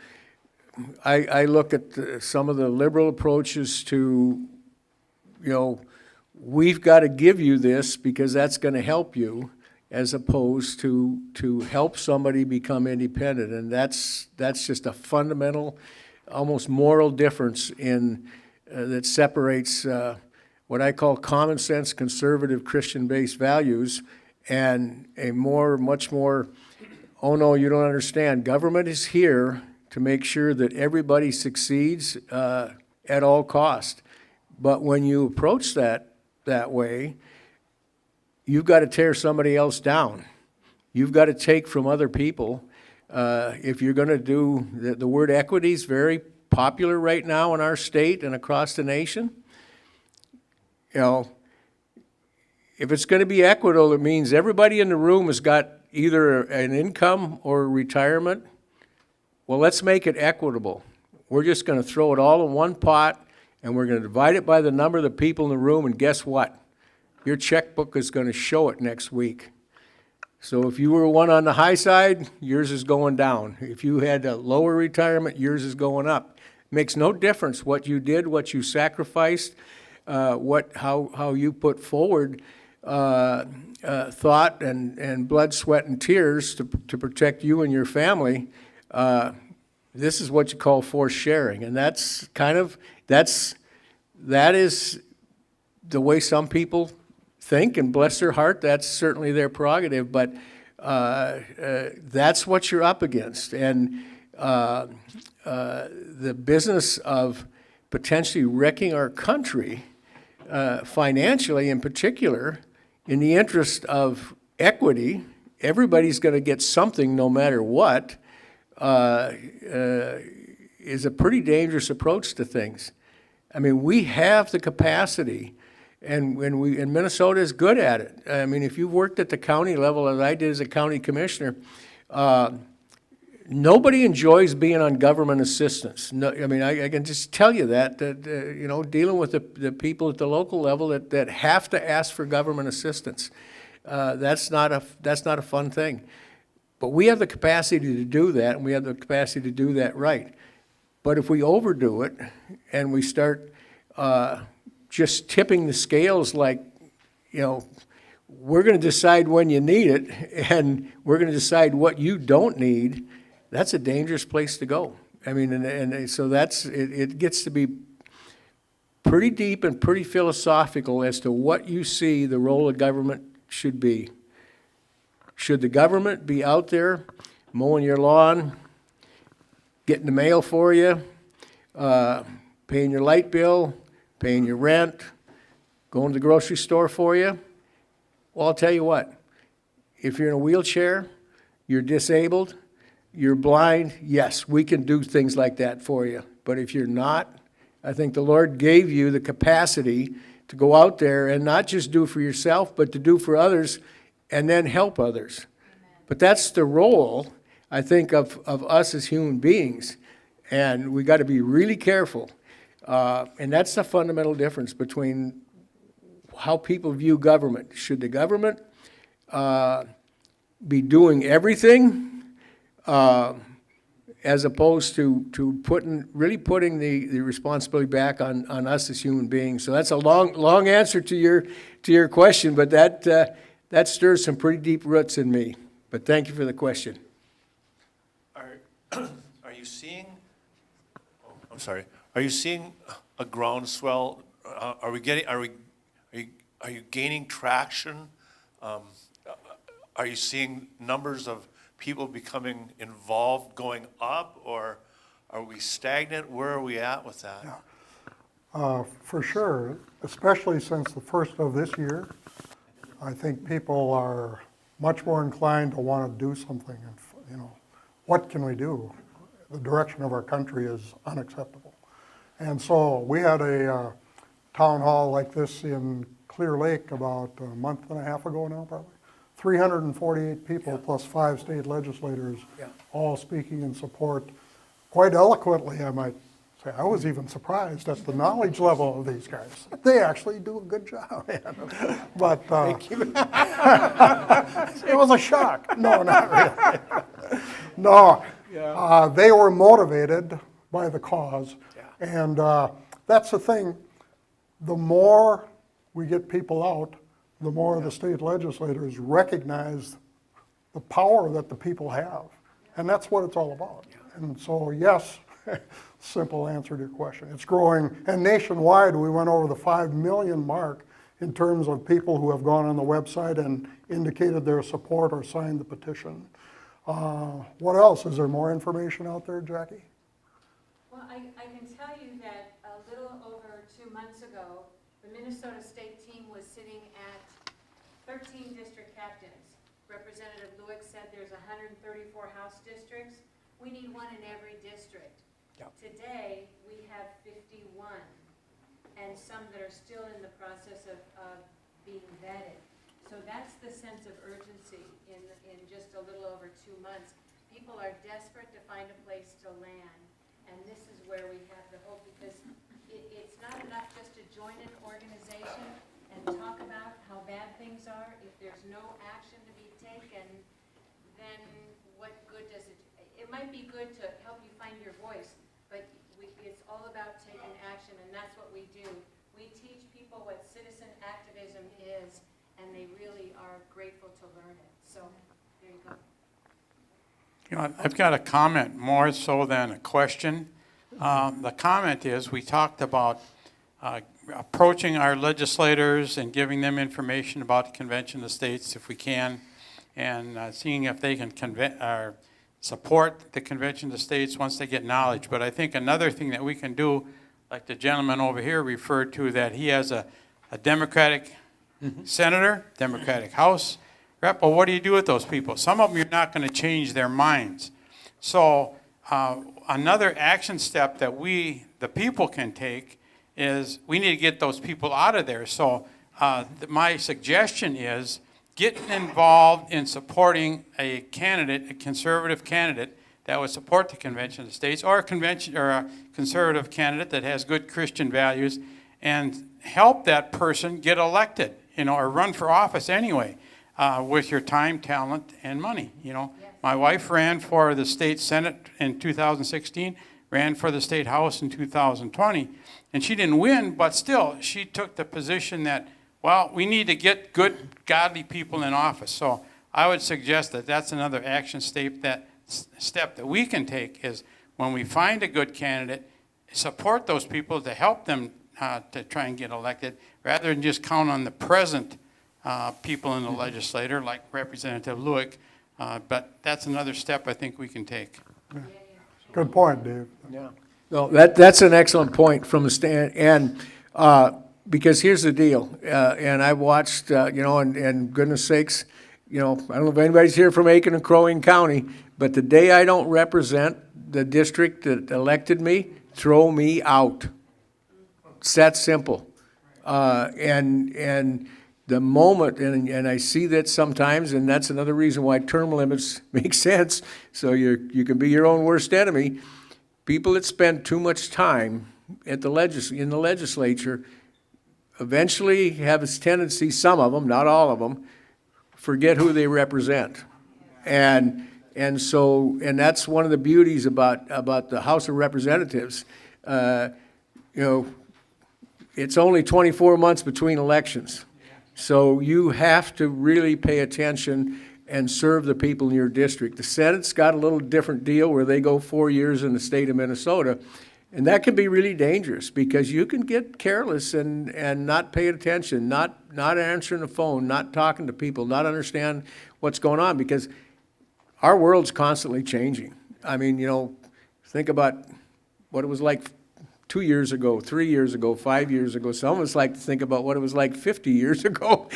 S8: I look at some of the liberal approaches to, we've got to give you this because that's going to help you, as opposed to help somebody become independent, and that's just a fundamental, almost moral difference in that separates what I call common sense, conservative, Christian-based values, and a much more, oh no, you don't understand. Government is here to make sure that everybody succeeds at all cost. But when you approach that way, you've got to tear somebody else down. You've got to take from other people. If you're going to do, the word equity is very popular right now in our state and across the nation. If it's going to be equitable, it means everybody in the room has got either an income or retirement. Well, let's make it equitable. We're just going to throw it all in one pot, and we're going to divide it by the number of the people in the room, and guess what? Your checkbook is going to show it next week. So if you were one on the high side, yours is going down. If you had a lower retirement, yours is going up. Makes no difference what you did, what you sacrificed, how you put forward thought and blood, sweat, and tears to protect you and your family. This is what you call forced sharing, and that is the way some people think, and bless their heart, that's certainly their prerogative, but that's what you're up against. And the business of potentially wrecking our country financially in particular, in the interest of equity, everybody's going to get something no matter what, is a pretty dangerous approach to things. I mean, we have the capacity, and Minnesota is good at it. I mean, if you've worked at the county level, as I did as a county commissioner, nobody enjoys being on government assistance. No, I mean, I can just tell you that dealing with the people at the local level that have to ask for government assistance, that's not a fun thing. But we have the capacity to do that, and we have the capacity to do that right. But if we overdo it and we start just tipping the scales like, we're going to decide when you need it and we're going to decide what you don't need, that's a dangerous place to go. I mean, and so it gets to be pretty deep and pretty philosophical as to what you see the role of government should be. Should the government be out there mowing your lawn, getting the mail for you, paying your light bill, paying your rent, going to the grocery store for you. Well, I'll tell you what, if you're in a wheelchair, you're disabled, you're blind, yes, we can do things like that for you. But if you're not, I think the Lord gave you the capacity to go out there and not just do for yourself, but to do for others and then help others. But that's the role, I think, of us as human beings. And we got to be really careful. And that's the fundamental difference between how people view government. Should the government be doing everything as opposed to really putting the responsibility back on us as human beings? So that's a long answer to your question, but that stirs some pretty deep roots in me. But thank you for the question.
S2: Are you seeing, I'm sorry, are you seeing a groundswell? Are you gaining traction? Are you seeing numbers of people becoming involved going up, or are we stagnant? Where are we at with that?
S3: For sure, especially since the first of this year, I think people are much more inclined to want to do something. And, what can we do? The direction of our country is unacceptable. And so we had a town hall like this in Clear Lake about a month and a half ago now, probably. 348 people plus 5 state legislators, all speaking in support quite eloquently, I might say. I was even surprised at the knowledge level of these guys. They actually do a good job, man. But
S8: Thank you.
S3: it was a shock. No, not really. No, they were motivated by the cause. And that's the thing. The more we get people out, the more the state legislators recognize the power that the people have. And that's what it's all about. And so, yes, simple answer to your question. It's growing. And nationwide, we went over the 5 million mark in terms of people who have gone on the website and indicated their support or signed the petition. What else? Is there more information out there, Jackie?
S13: Well, I can tell you that a little over 2 months ago, the Minnesota State team was sitting at 13 district captains. Representative Lueck said there's 134 House districts. We need one in every district. Yep. Today, we have 51, and some that are still in the process of being vetted. So that's the sense of urgency in just a little over 2 months. People are desperate to find a place to land, and this is where we have the hope, because it's not enough just to join an organization and talk about how bad things are. If there's no action to be taken, then what good does it? It might be good to help you find your voice, but it's all about taking action, and that's what we do. We teach people what citizen activism is, and they really are grateful to learn it. So there you go.
S14: I've got a comment more so than a question. The comment is, we talked about approaching our legislators and giving them information about the Convention of States if we can, and seeing if they can support the Convention of States once they get knowledge. But I think another thing that we can do, like the gentleman over here referred to, that he has a Democratic senator, Democratic House rep. Well, what do you do with those people? Some of them you're not going to change their minds. So another action step that we, the people, can take is we need to get those people out of there. So my suggestion is getting involved in supporting a candidate, a conservative candidate that would support the Convention of States, or a conservative candidate that has good Christian values, and help that person get elected, or run for office anyway, with your time, talent, and money. My wife ran for the state Senate in 2016, ran for the state House in 2020, and she didn't win, but still, she took the position that, well, we need to get good, godly people in office. So I would suggest that that's another action step that we can take, is when we find a good candidate, support those people to help them to try and get elected, rather than just count on the present people in the legislature, like Representative Lueck. But that's another step I think we can take.
S13: Yeah.
S3: Good point, Dave.
S8: Yeah. No, that's an excellent point from the stand, and, because here's the deal, and I watched, and goodness sakes, I don't know if anybody's here from Aiken and Crow Wing County, but the day I don't represent the district that elected me, throw me out. It's that simple. And the moment, and I see that sometimes, and that's another reason why term limits make sense, so you can be your own worst enemy. People that spend too much time at in the legislature eventually have this tendency, some of them, not all of them, forget who they represent. And that's one of the beauties about the House of Representatives. It's only 24 months between elections. So you have to really pay attention and serve the people in your district. The Senate's got a little different deal where they go 4 years in the state of Minnesota. And that can be really dangerous because you can get careless and not pay attention, not answering the phone, not talking to people, not understand what's going on, because our world's constantly changing. I mean, think about what it was like 2 years ago, 3 years ago, 5 years ago. Some of us like to think about what it was like 50 years ago.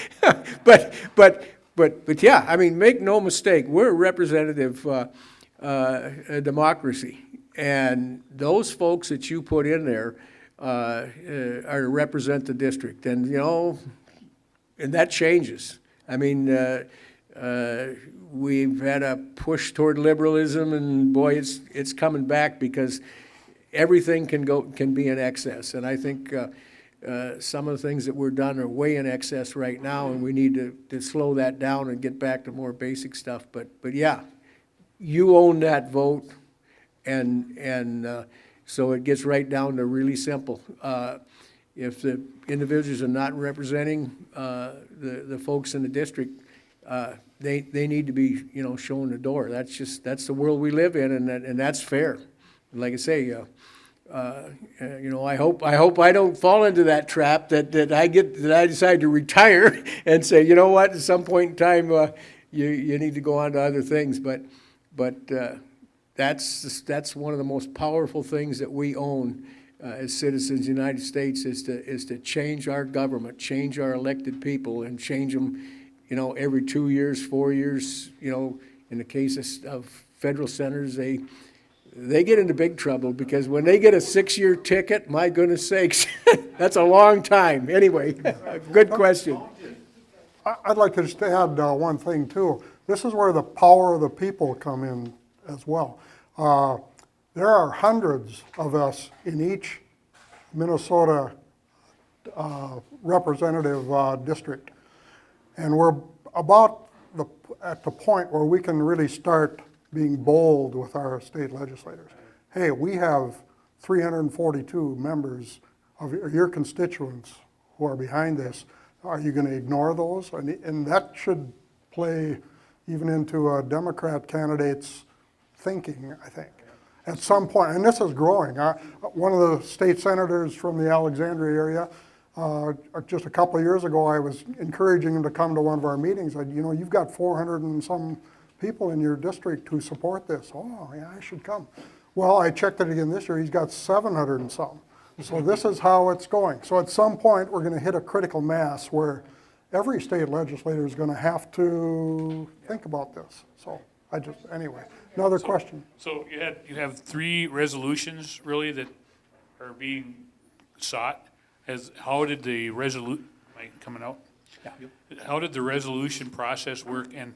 S8: But yeah, I mean, make no mistake, we're a representative democracy. And those folks that you put in there are to represent the district. And, and that changes. I mean, we've had a push toward liberalism, and boy, it's coming back because everything can be in excess. And I think some of the things that we're done are way in excess right now, and we need to slow that down and get back to more basic stuff. But yeah, you own that vote. And so it gets right down to really simple. If the individuals are not representing the folks in the district, they need to be shown the door. That's the world we live in, and that's fair. And like I say, I hope I don't fall into that trap that I decide to retire and say, you know what, at some point in time you need to go on to other things. But that's one of the most powerful things that we own as citizens of the United States is to change our government, change our elected people, and change them, every 2 years, 4 years. In the case of federal senators, they get into big trouble because when they get a 6-year ticket, my goodness sakes, that's a long time. Anyway, good question.
S3: I'd like to just add one thing too. This is where the power of the people come in as well. There are hundreds of us in each Minnesota representative district, and we're about at the point where we can really start being bold with our state legislators. Hey, we have 342 members of your constituents who are behind this. Are you going to ignore those? And that should play even into a Democrat candidate's thinking, I think, at some point. And this is growing. One of the state senators from the Alexandria area, just a couple of years ago, I was encouraging him to come to one of our meetings. You've got 400 and some people in your district who support this. Oh, yeah, I should come. Well, I checked it again this year. He's got 700 and some. So this is how it's going. So at some point, we're going to hit a critical mass where every state legislator is going to have to think about this. So anyway, another question.
S11: So you have 3 resolutions really that are being sought. How did the am I coming out? Yeah. How did the resolution process work? And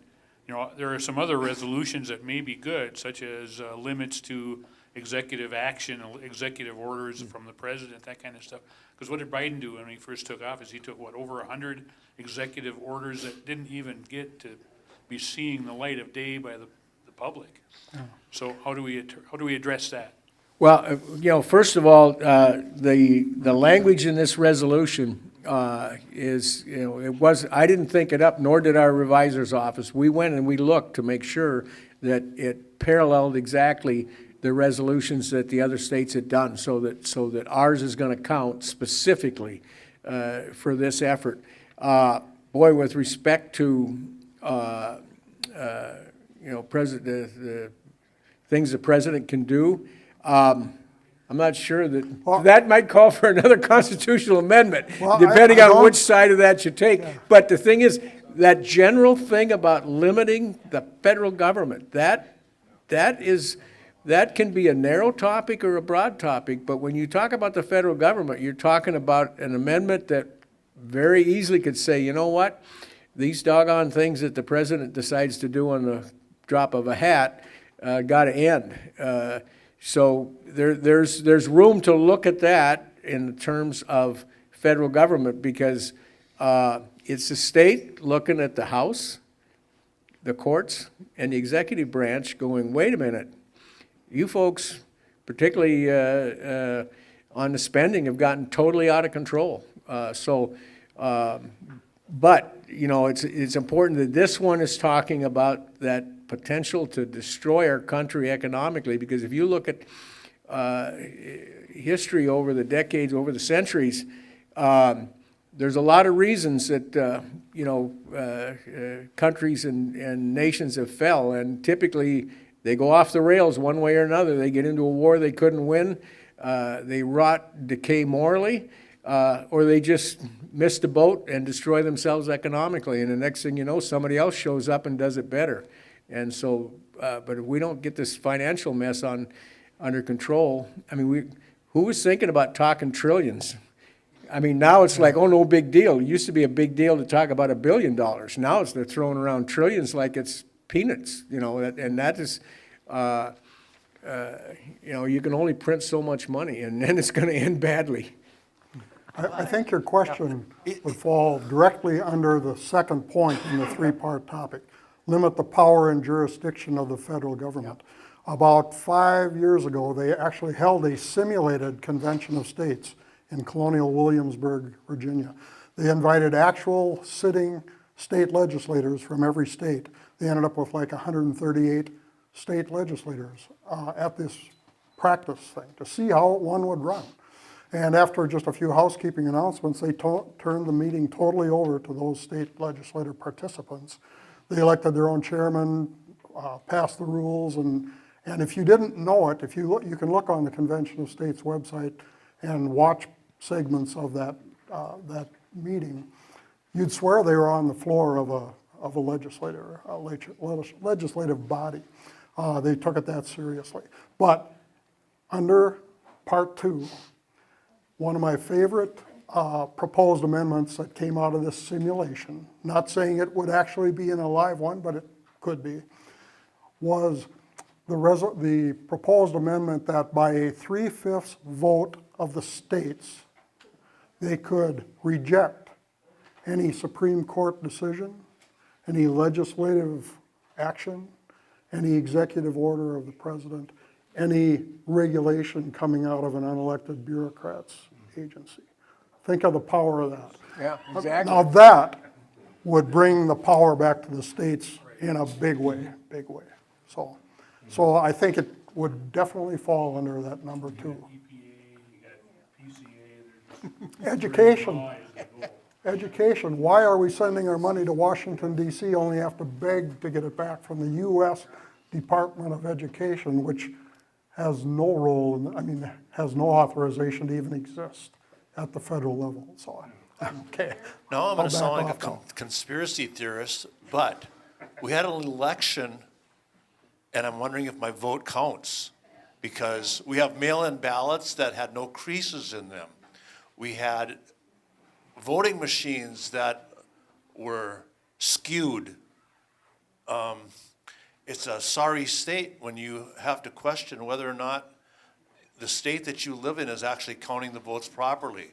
S11: there are some other resolutions that may be good, such as limits to executive action, executive orders from the president, that kind of stuff. Because what did Biden do when he first took office? He took, over 100 executive orders that didn't even get to be seeing the light of day by the public. Yeah. So how do we address that?
S8: Well, first of all, the language in this resolution is, I didn't think it up, nor did our revisor's office. We went and we looked to make sure that it paralleled exactly the resolutions that the other states had done, so that ours is going to count specifically for this effort. Boy, with respect to things the president can do. I'm not sure that might call for another constitutional amendment,
S3: Well,
S8: depending
S3: I
S8: on
S3: don't-
S8: which side of that you take. But the thing is, that general thing about limiting the federal government, that can be a narrow topic or a broad topic, but when you talk about the federal government, you're talking about an amendment that very easily could say, you know what? These doggone things that the president decides to do on the drop of a hat got to end. So there's room to look at that in terms of federal government, because it's the state looking at the House, the courts, and the executive branch going, wait a minute, you folks, particularly on the spending, have gotten totally out of control. But, you know, it's important that this one is talking about that potential to destroy our country economically, because if you look at history over the decades, over the centuries, there's a lot of reasons that, you know, countries and nations have fell, and typically they go off the rails one way or another. They get into a war they couldn't win, they rot, decay morally, or they just miss the boat and destroy themselves economically, and the next thing you know, somebody else shows up and does it better. And so, but if we don't get this financial mess under control, I mean, who was thinking about talking trillions? I mean, now it's like, oh, no big deal. It used to be a big deal to talk about $1 billion. Now they're throwing around trillions like it's peanuts, you know, and that is, you know, you can only print so much money, and then it's going to end badly.
S3: I think your question would fall directly under the second point in the three-part topic, limit the power and jurisdiction of the federal government. About 5 years ago, they actually held a simulated convention of states in colonial Williamsburg, Virginia. They invited actual sitting state legislators from every state. They ended up with like 138 state legislators at this practice thing to see how one would run. And after just a few housekeeping announcements, they turned the meeting totally over to those state legislator participants. They elected their own chairman, passed the rules, and if you didn't know it, if you look, you can look on the Convention of States website and watch segments of that meeting. You'd swear they were on the floor of a legislative body. They took it that seriously. But under Part 2, one of my favorite proposed amendments that came out of this simulation, not saying it would actually be in a live one, but it could be, was the proposed amendment that by a 3/5 vote of the states, they could reject any Supreme Court decision, any legislative action, any executive order of the president, any regulation coming out of an unelected bureaucrat's agency. Think of the power of that.
S8: Yeah, exactly.
S3: Now that would bring the power back to the states in a big way, big way. So I think it would definitely fall under that number 2. Education. Education. Why are we sending our money to Washington, D.C., only have to beg to get it back from the U.S. Department of Education, which has no role, has no authorization to even exist at the federal level. So, okay.
S2: Now I'm going to
S3: I'll
S2: sound
S3: back
S2: like a
S3: off now.
S2: conspiracy theorist, but we had an election, and I'm wondering if my vote counts, because we have mail-in ballots that had no creases in them. We had voting machines that were skewed. It's a sorry state when you have to question whether or not the state that you live in is actually counting the votes properly.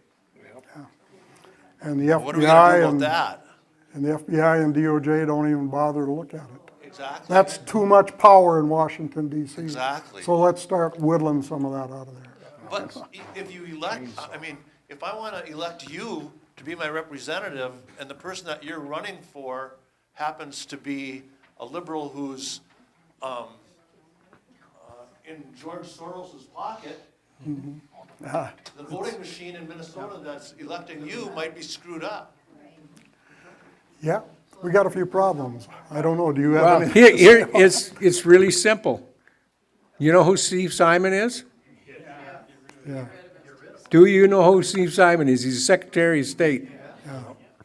S3: And the
S2: What are we going to do about
S3: FBI
S2: that?
S3: and the FBI and DOJ don't even bother to look at it.
S2: Exactly.
S3: That's too much power in Washington, D.C.
S2: Exactly.
S3: So let's start whittling some of that out of there.
S2: But if you elect, I mean, if I want to elect you to be my representative, and the person that you're running for happens to be a liberal who's in George Soros's pocket, the voting machine in Minnesota that's electing you might be screwed up.
S3: Yeah, we got a few problems. I don't know, do you have
S8: Well,
S3: any?
S8: here it's really simple.
S15: You know who Steve Simon is?
S3: Yeah.
S15: Do you know who Steve Simon is? He's the Secretary of State.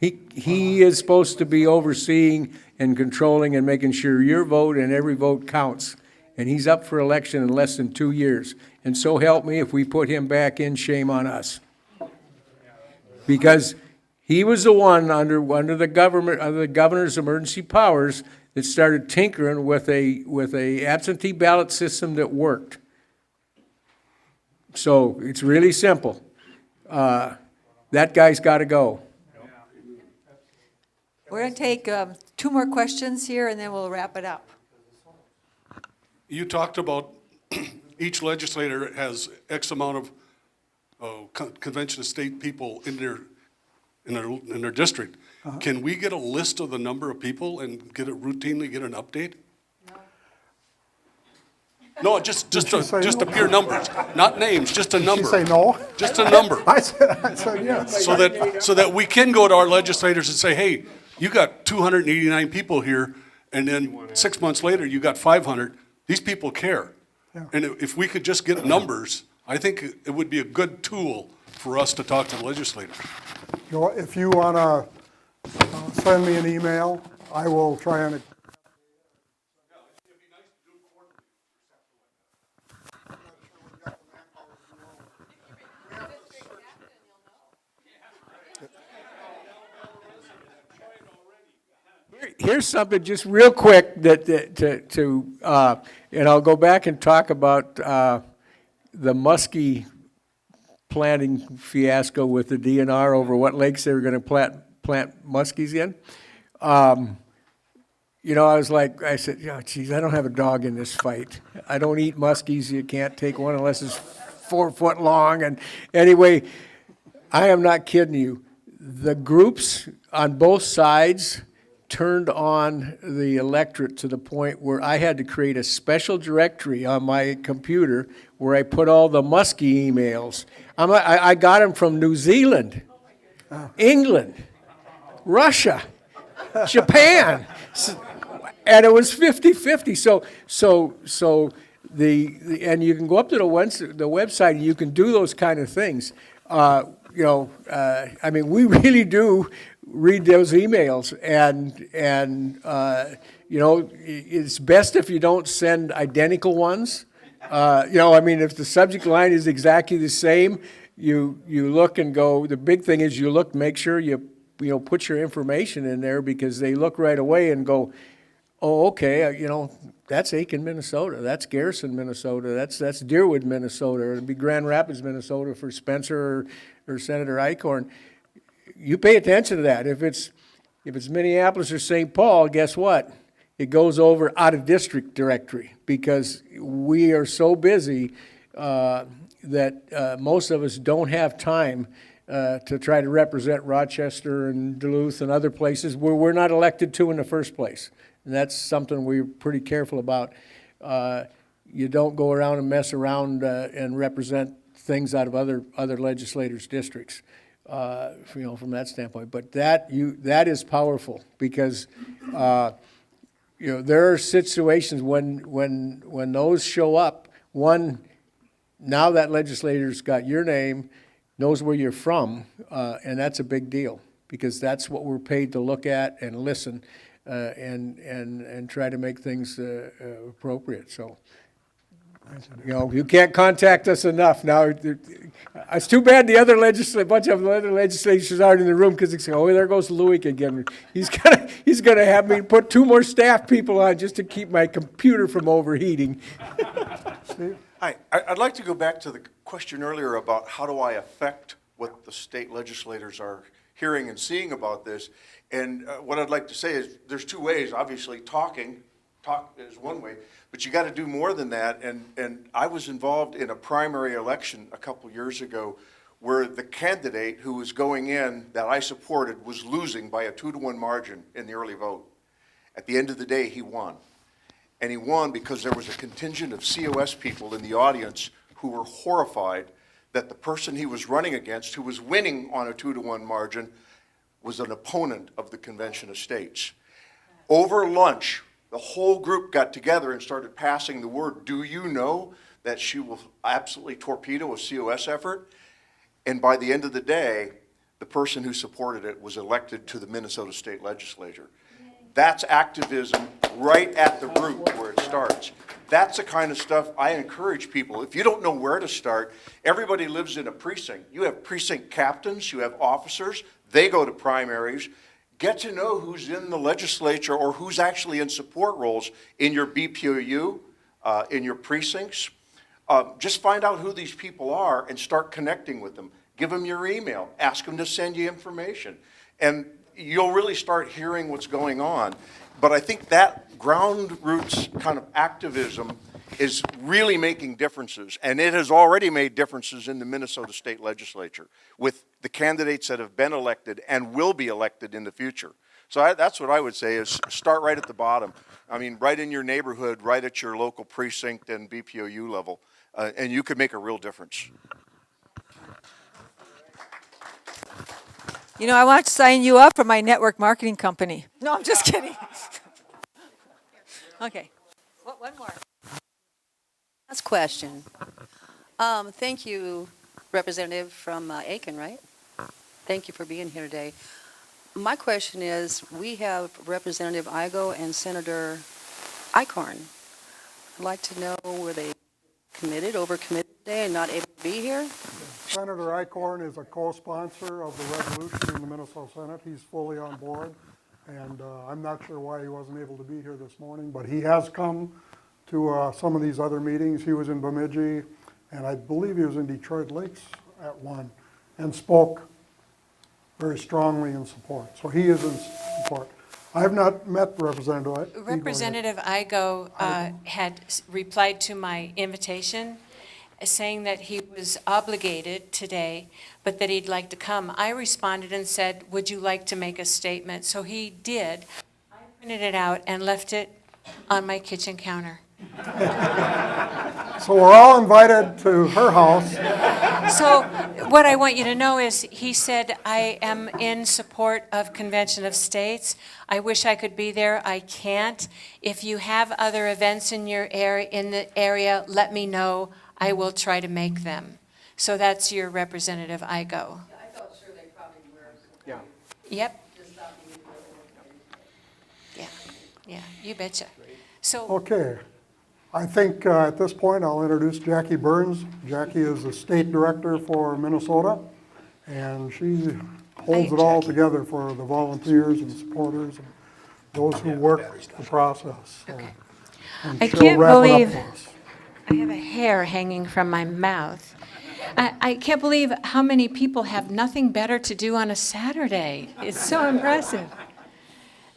S15: He is supposed to be overseeing and controlling and making sure your vote and every vote counts. And he's up for election in less than 2 years. And so help me, if we put him back in, shame on us. Because he was the one under the government, under the governor's emergency powers that started tinkering with a absentee ballot system that worked. So it's really simple. That guy's got to go.
S9: We're going to take 2 more questions here, and then we'll wrap it up.
S1: You talked about each legislator has X amount of convention of state people in their district. Can we get a list of the number of people and routinely get an update? No, just a pure numbers, not names, just a number.
S3: Did she say no?
S1: Just a number.
S3: I said yes.
S1: So that we can go to our legislators and say, hey, you got 289 people here, and then 6 months later, you got 500. These people care.
S3: Yeah.
S1: And if we could just get numbers, I think it would be a good tool for us to talk to the legislators.
S3: If you want to send me an email, I will try and.
S15: Here's something just real quick and I'll go back and talk about the muskie planting fiasco with the DNR over what lakes they were going to plant muskies in. I said, geez, I don't have a dog in this fight. I don't eat muskies. You can't take one unless it's 4 foot long. And anyway, I am not kidding you. The groups on both sides turned on the electorate to the point where I had to create a special directory on my computer where I put all the muskie emails. I got them from New Zealand, England, Russia, Japan, and it was 50-50. So and you can go up to the website and you can do those kind of things. We really do read those emails, and it's best if you don't send identical ones. If the subject line is exactly the same, you look and go. The big thing is you look, make sure you put your information in there, because they look right away and go, oh, okay, that's Aiken, Minnesota. That's Garrison, Minnesota. That's Deerwood, Minnesota. It'd be Grand Rapids, Minnesota for Spencer or Senator Eichhorn. You pay attention to that. If it's Minneapolis or St. Paul, guess what? It goes over out of district directory, because we are so busy that most of us don't have time to try to represent Rochester and Duluth and other places where we're not elected to in the first place. And that's something we're pretty careful about. You don't go around and mess around and represent things out of other legislators' districts. From that standpoint, but that is powerful, because there are situations when those show up. Now that legislator's got your name, knows where you're from, and that's a big deal, because that's what we're paid to look at and listen, and try to make things appropriate. So. You can't contact us enough. Now, it's too bad a bunch of the other legislators aren't in the room, because they say, oh, there goes Lueck again. He's gonna have me put 2 more staff people on just to keep my computer from overheating.
S16: Hi, I'd like to go back to the question earlier about how do I affect what the state legislators are hearing and seeing about this. And what I'd like to say is there's 2 ways. Obviously, talk is one way, but you got to do more than that. And I was involved in a primary election a couple years ago where the candidate who was going in that I supported was losing by a 2-to-1 margin in the early vote. At the end of the day, he won. And he won because there was a contingent of COS people in the audience who were horrified that the person he was running against, who was winning on a 2-to-1 margin, was an opponent of the Convention of States. Over lunch, the whole group got together and started passing the word. Do you know that she will absolutely torpedo a COS effort? And by the end of the day, the person who supported it was elected to the Minnesota State Legislature. That's activism right at the root where it starts. That's the kind of stuff I encourage people. If you don't know where to start, everybody lives in a precinct. You have precinct captains, you have officers, they go to primaries. Get to know who's in the legislature or who's actually in support roles in your BPOU, in your precincts. Just find out who these people are and start connecting with them. Give them your email, ask them to send you information. And you'll really start hearing what's going on. But I think that ground roots kind of activism is really making differences. And it has already made differences in the Minnesota State Legislature with the candidates that have been elected and will be elected in the future. So that's what I would say is start right at the bottom. I mean, right in your neighborhood, right at your local precinct and BPOU level. And you could make a real difference.
S9: You know, I want to sign you up for my network marketing company. No, I'm just kidding. Okay. One more.
S17: Last question. Thank you, Representative from Aiken, right? Thank you for being here today. My question is, we have Representative Igo and Senator Eichhorn. I'd like to know, were they overcommitted today and not able to be here?
S3: Senator Eichhorn is a co-sponsor of the resolution in the Minnesota Senate. He's fully on board, and I'm not sure why he wasn't able to be here this morning, but he has come to some of these other meetings. He was in Bemidji, and I believe he was in Detroit Lakes at one, and spoke very strongly in support. So he is in support. I have not met Representative Igo yet.
S18: Representative Igo had replied to my invitation, saying that he was obligated today, but that he'd like to come. I responded and said, would you like to make a statement? So he did. I printed it out and left it on my kitchen counter.
S3: So we're all invited to her house.
S18: So what I want you to know is he said, I am in support of Convention of States. I wish I could be there. I can't. If you have other events in your area, let me know. I will try to make them. So that's your Representative Igo.
S17: I felt sure they probably were.
S15: Yeah.
S18: Yep. Yeah, you betcha. So.
S3: Okay. I think at this point I'll introduce Jackie Burns. Jackie is the state director for Minnesota, and she holds it all together for the volunteers and supporters and those who work the process. So, and
S18: I
S3: she'll
S18: can't
S3: wrap it up
S18: believe
S3: for us.
S18: I have a hair hanging from my mouth. I can't believe how many people have nothing better to do on a Saturday. It's so impressive.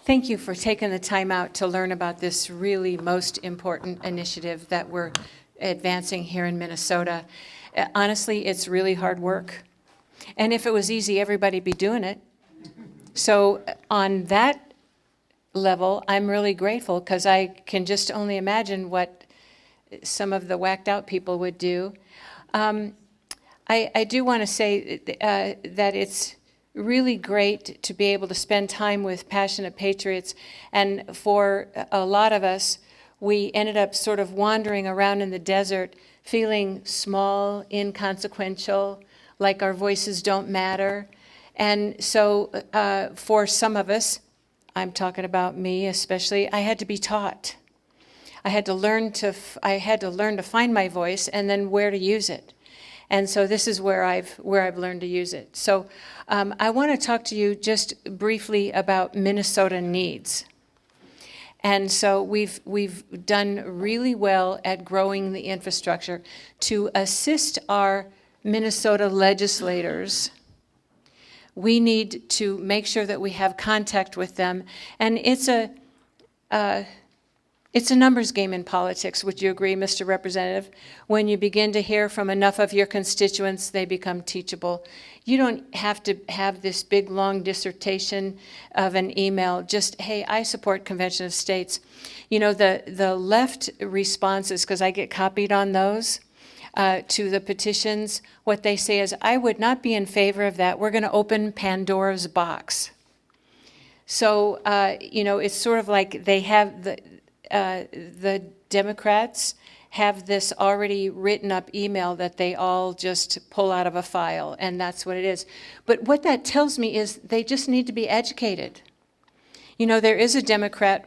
S18: Thank you for taking the time out to learn about this really most important initiative that we're advancing here in Minnesota. Honestly, it's really hard work. And if it was easy, everybody'd be doing it. So on that level, I'm really grateful because I can just only imagine what some of the whacked out people would do. I do want to say that it's really great to be able to spend time with passionate patriots. And for a lot of us, we ended up sort of wandering around in the desert, feeling small, inconsequential, like our voices don't matter. And so for some of us, I'm talking about me especially, I had to be taught. I had to learn to find my voice and then where to use it. And so this is where I've learned to use it. So I want to talk to you just briefly about Minnesota needs. And so we've done really well at growing the infrastructure to assist our Minnesota legislators. We need to make sure that we have contact with them, and it's a numbers game in politics. Would you agree, Mr. Representative? When you begin to hear from enough of your constituents, they become teachable. You don't have to have this big, long dissertation of an email. Just, hey, I support Convention of States. You know, the left responses, because I get copied on those, to the petitions, what they say is, I would not be in favor of that. We're going to open Pandora's box. So, you know, it's sort of like they have the Democrats have this already written up email that they all just pull out of a file, and that's what it is. But what that tells me is they just need to be educated. You know, there is a Democrat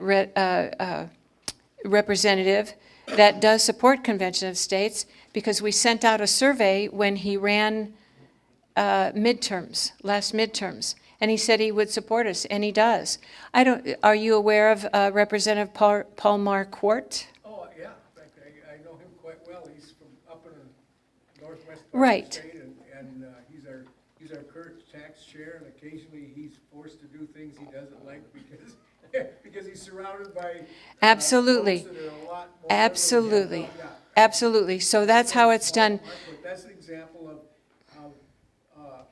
S18: representative that does support Convention of States, because we sent out a survey when he ran last midterms, and he said he would support us, and he does. Are you aware of Representative Paul Marquardt?
S15: Oh, yeah, in fact, I know him quite well. He's from up in the northwest part of
S18: Right.
S15: the state, and he's our current tax chair, and occasionally he's forced to do things he doesn't like because he's surrounded by
S18: Absolutely.
S15: folks that are a lot more
S18: Absolutely.
S15: liberal. Yeah.
S18: Absolutely. So that's how it's done.
S15: That's an example of a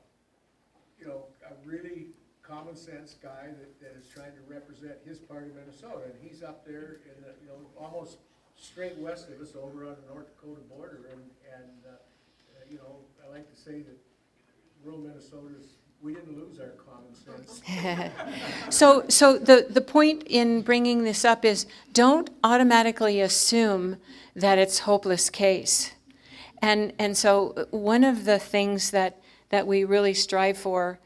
S15: really common sense guy that is trying to represent his part of Minnesota, and he's up there in the, almost straight west of us over on the North Dakota border, and I like to say that rural Minnesota's, we didn't lose our common sense.
S18: So the point in bringing this up is, don't automatically assume that it's hopeless case. And so one of the things that we really strive for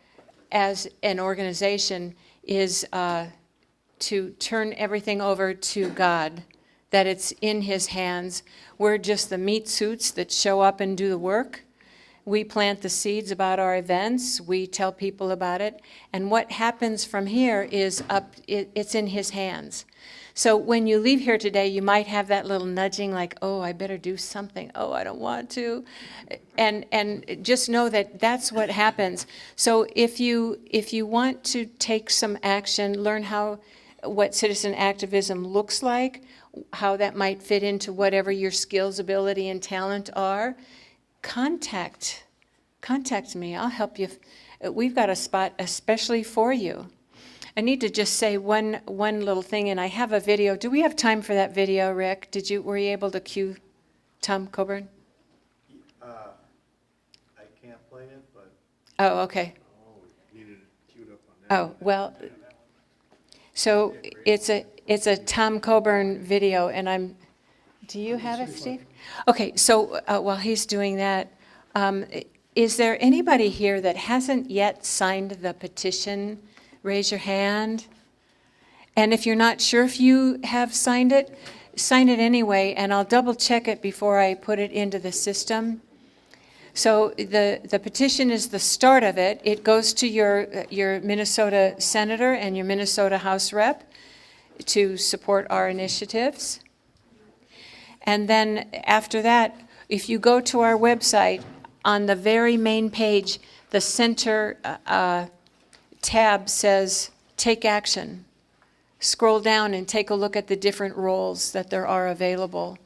S18: as an organization is to turn everything over to God, that it's in His hands. We're just the meat suits that show up and do the work. We plant the seeds about our events. We tell people about it. And what happens from here is it's in His hands. So when you leave here today, you might have that little nudging like, oh, I better do something. Oh, I don't want to. And just know that that's what happens. So if you want to take some action, learn what citizen activism looks like, how that might fit into whatever your skills, ability, and talent are, contact me. I'll help you. We've got a spot especially for you. I need to just say one little thing, and I have a video. Do we have time for that video, Rick? Were you able to cue Tom Coburn?
S2: I can't play it, but.
S18: Oh, okay.
S2: Needed it queued up on that.
S18: Oh, well, so it's a Tom Coburn video, and do you have it, Steve? Okay, so while he's doing that, is there anybody here that hasn't yet signed the petition? Raise your hand. And if you're not sure if you have signed it, sign it anyway, and I'll double check it before I put it into the system. So the petition is the start of it. It goes to your Minnesota senator and your Minnesota House rep to support our initiatives. And then after that, if you go to our website, on the very main page, the center tab says Take Action. Scroll down and take a look at the different roles that there are available.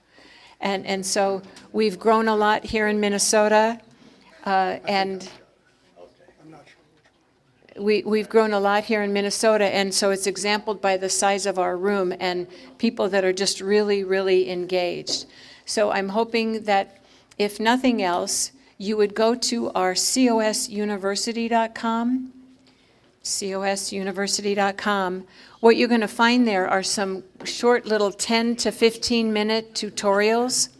S18: And so we've grown a lot here in Minnesota, and we've grown a lot here in Minnesota, and so it's exampled by the size of our room and people that are just really, really engaged. So I'm hoping that, if nothing else, you would go to our cosuniversity.com, cosuniversity.com. What you're going to find there are some short little 10 to 15 minute tutorials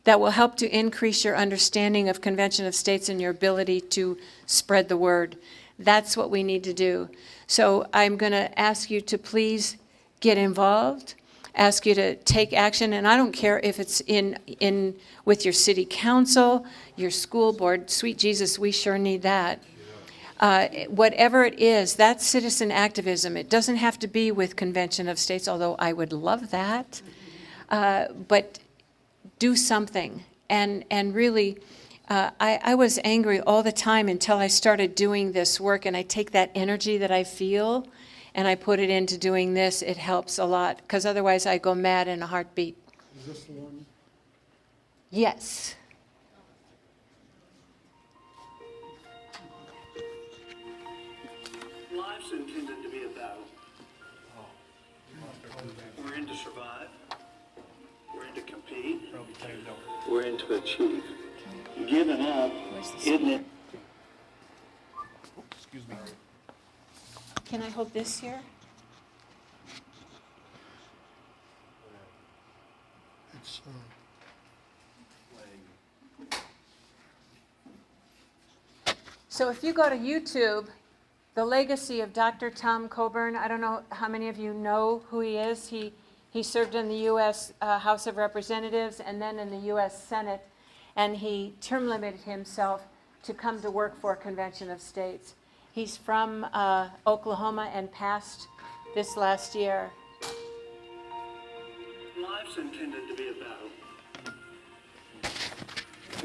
S18: that will help to increase your understanding of Convention of States and your ability to spread the word. That's what we need to do. So I'm going to ask you to please get involved, ask you to take action, and I don't care if it's in with your city council, your school board. Sweet Jesus, we sure need that. Whatever it is, that's citizen activism. It doesn't have to be with Convention of States, although I would love that. But do something. And really, I was angry all the time until I started doing this work, and I take that energy that I feel and I put it into doing this. It helps a lot, because otherwise I go mad in a heartbeat.
S6: Is this the one?
S18: Yes.
S19: Life's intended to be a battle. We're in to survive. We're in to compete. We're in to achieve. Giving up, isn't it?
S18: Excuse me. Can I hold this here? So if you go to YouTube, The Legacy of Dr. Tom Coburn, I don't know how many of you know who he is. He served in the U.S. House of Representatives and then in the U.S. Senate, and he term limited himself to come to work for a convention of states. He's from Oklahoma and passed this last year.
S19: Life's intended to be a battle.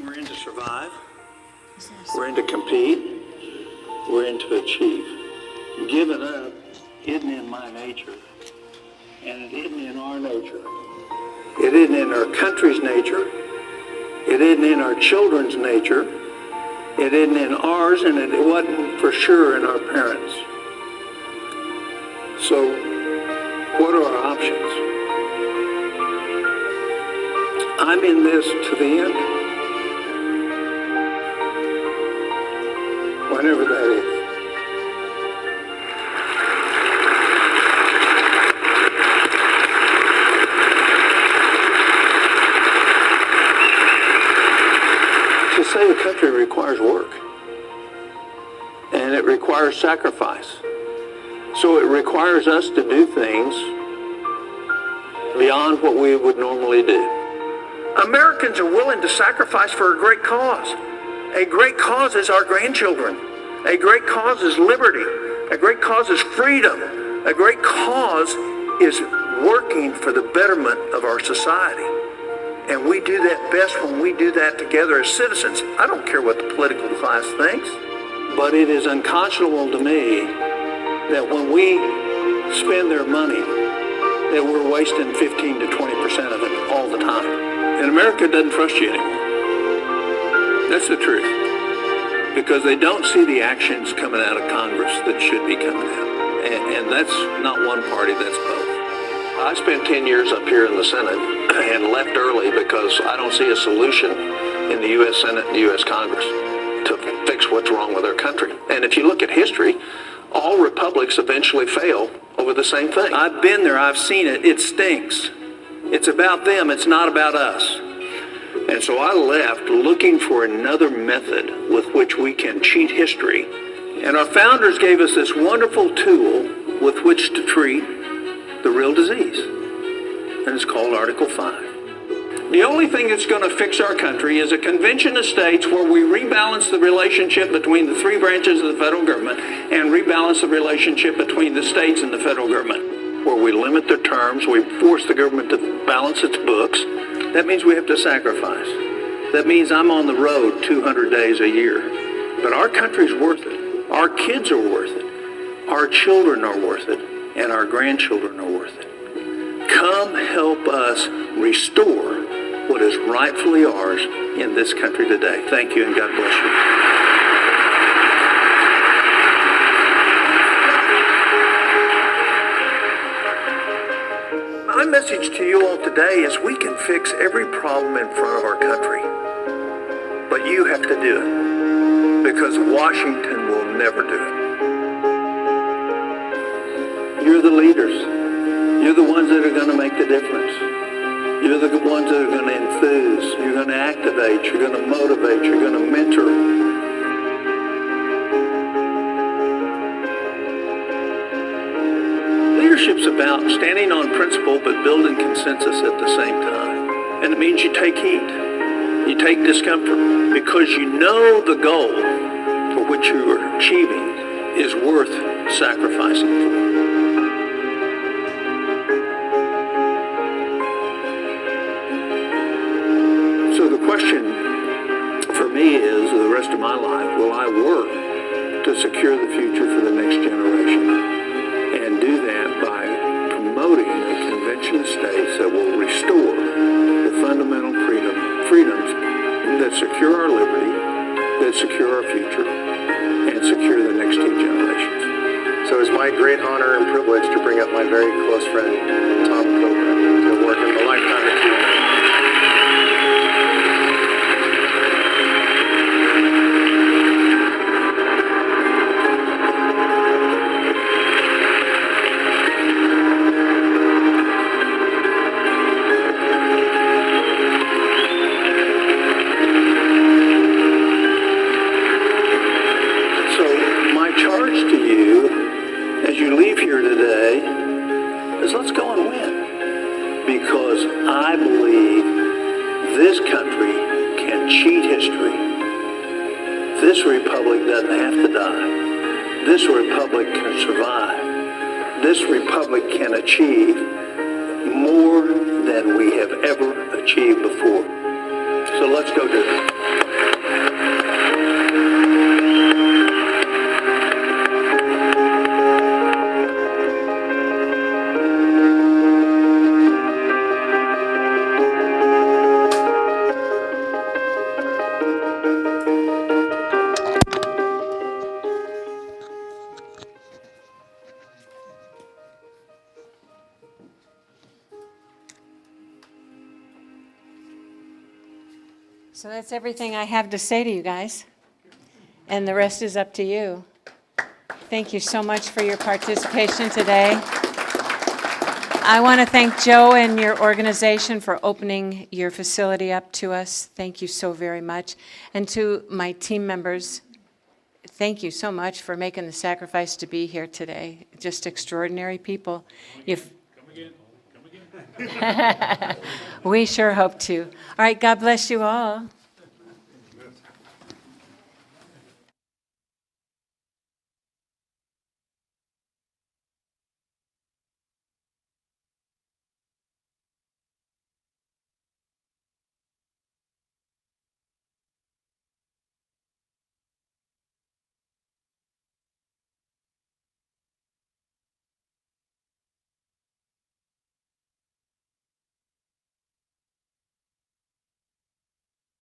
S19: We're in to survive. We're in to compete. We're in to achieve. Giving up isn't in my nature. And it isn't in our nature. It isn't in our country's nature. It isn't in our children's nature. It isn't in ours, and it wasn't for sure in our parents. So, what are our options? I'm in this to the end. Whenever that is. To save a country requires work. And it requires sacrifice. So it requires us to do things beyond what we would normally do. Americans are willing to sacrifice for a great cause. A great cause is our grandchildren. A great cause is liberty. A great cause is freedom. A great cause is working for the betterment of our society. And we do that best when we do that together as citizens. I don't care what the political class thinks, but it is unconscionable to me that when we spend their money, that we're wasting 15 to 20% of it all the time. And America doesn't trust you anymore. That's the truth. Because they don't see the actions coming out of Congress that should be coming out. And that's not one party, that's both. I spent 10 years up here in the Senate and left early because I don't see a solution in the U.S. Senate and the U.S. Congress to fix what's wrong with our country. And if you look at history, all republics eventually fail over the same thing. I've been there, I've seen it, it stinks. It's about them, it's not about us. And so I left looking for another method with which we can cheat history. And our founders gave us this wonderful tool with which to treat the real disease. And it's called Article 5. The only thing that's going to fix our country is a convention of states where we rebalance the relationship between the three branches of the federal government and rebalance the relationship between the states and the federal government, where we limit their terms, we force the government to balance its books. That means we have to sacrifice. That means I'm on the road 200 days a year. But our country's worth it. Our kids are worth it. Our children are worth it. And our grandchildren are worth it. Come help us restore what is rightfully ours in this country today. Thank you, and God bless you. My message to you all today is we can fix every problem in front of our country. But you have to do it. Because Washington will never do it. You're the leaders. You're the ones that are going to make the difference. You're the ones that are going to enthuse. You're going to activate. You're going to motivate. You're going to mentor. Leadership's about standing on principle but building consensus at the same time. And it means you take heat. You take discomfort because you know the goal for which you are achieving is worth sacrificing for. So the question for me is, the rest of my life, will I work to secure the future for the next generation? And do that by promoting a convention of states that will restore the fundamental freedoms that secure our liberty, that secure our future, and secure the next two generations.
S20: So it's my great honor and privilege to bring up my very close friend, Tom Coburn, to work in the lifetime achievement.
S19: today is let's go and win. Because I believe this country can cheat history. This republic doesn't have to die. This republic can survive. This republic can achieve more than we have ever achieved before. So let's go do it.
S18: So that's everything I have to say to you guys, and the rest is up to you. Thank you so much for your participation today. I want to thank Joe and your organization for opening your facility up to us. Thank you so very much. And to my team members, thank you so much for making the sacrifice to be here today. Just extraordinary people. We sure hope to. All right, God bless you all.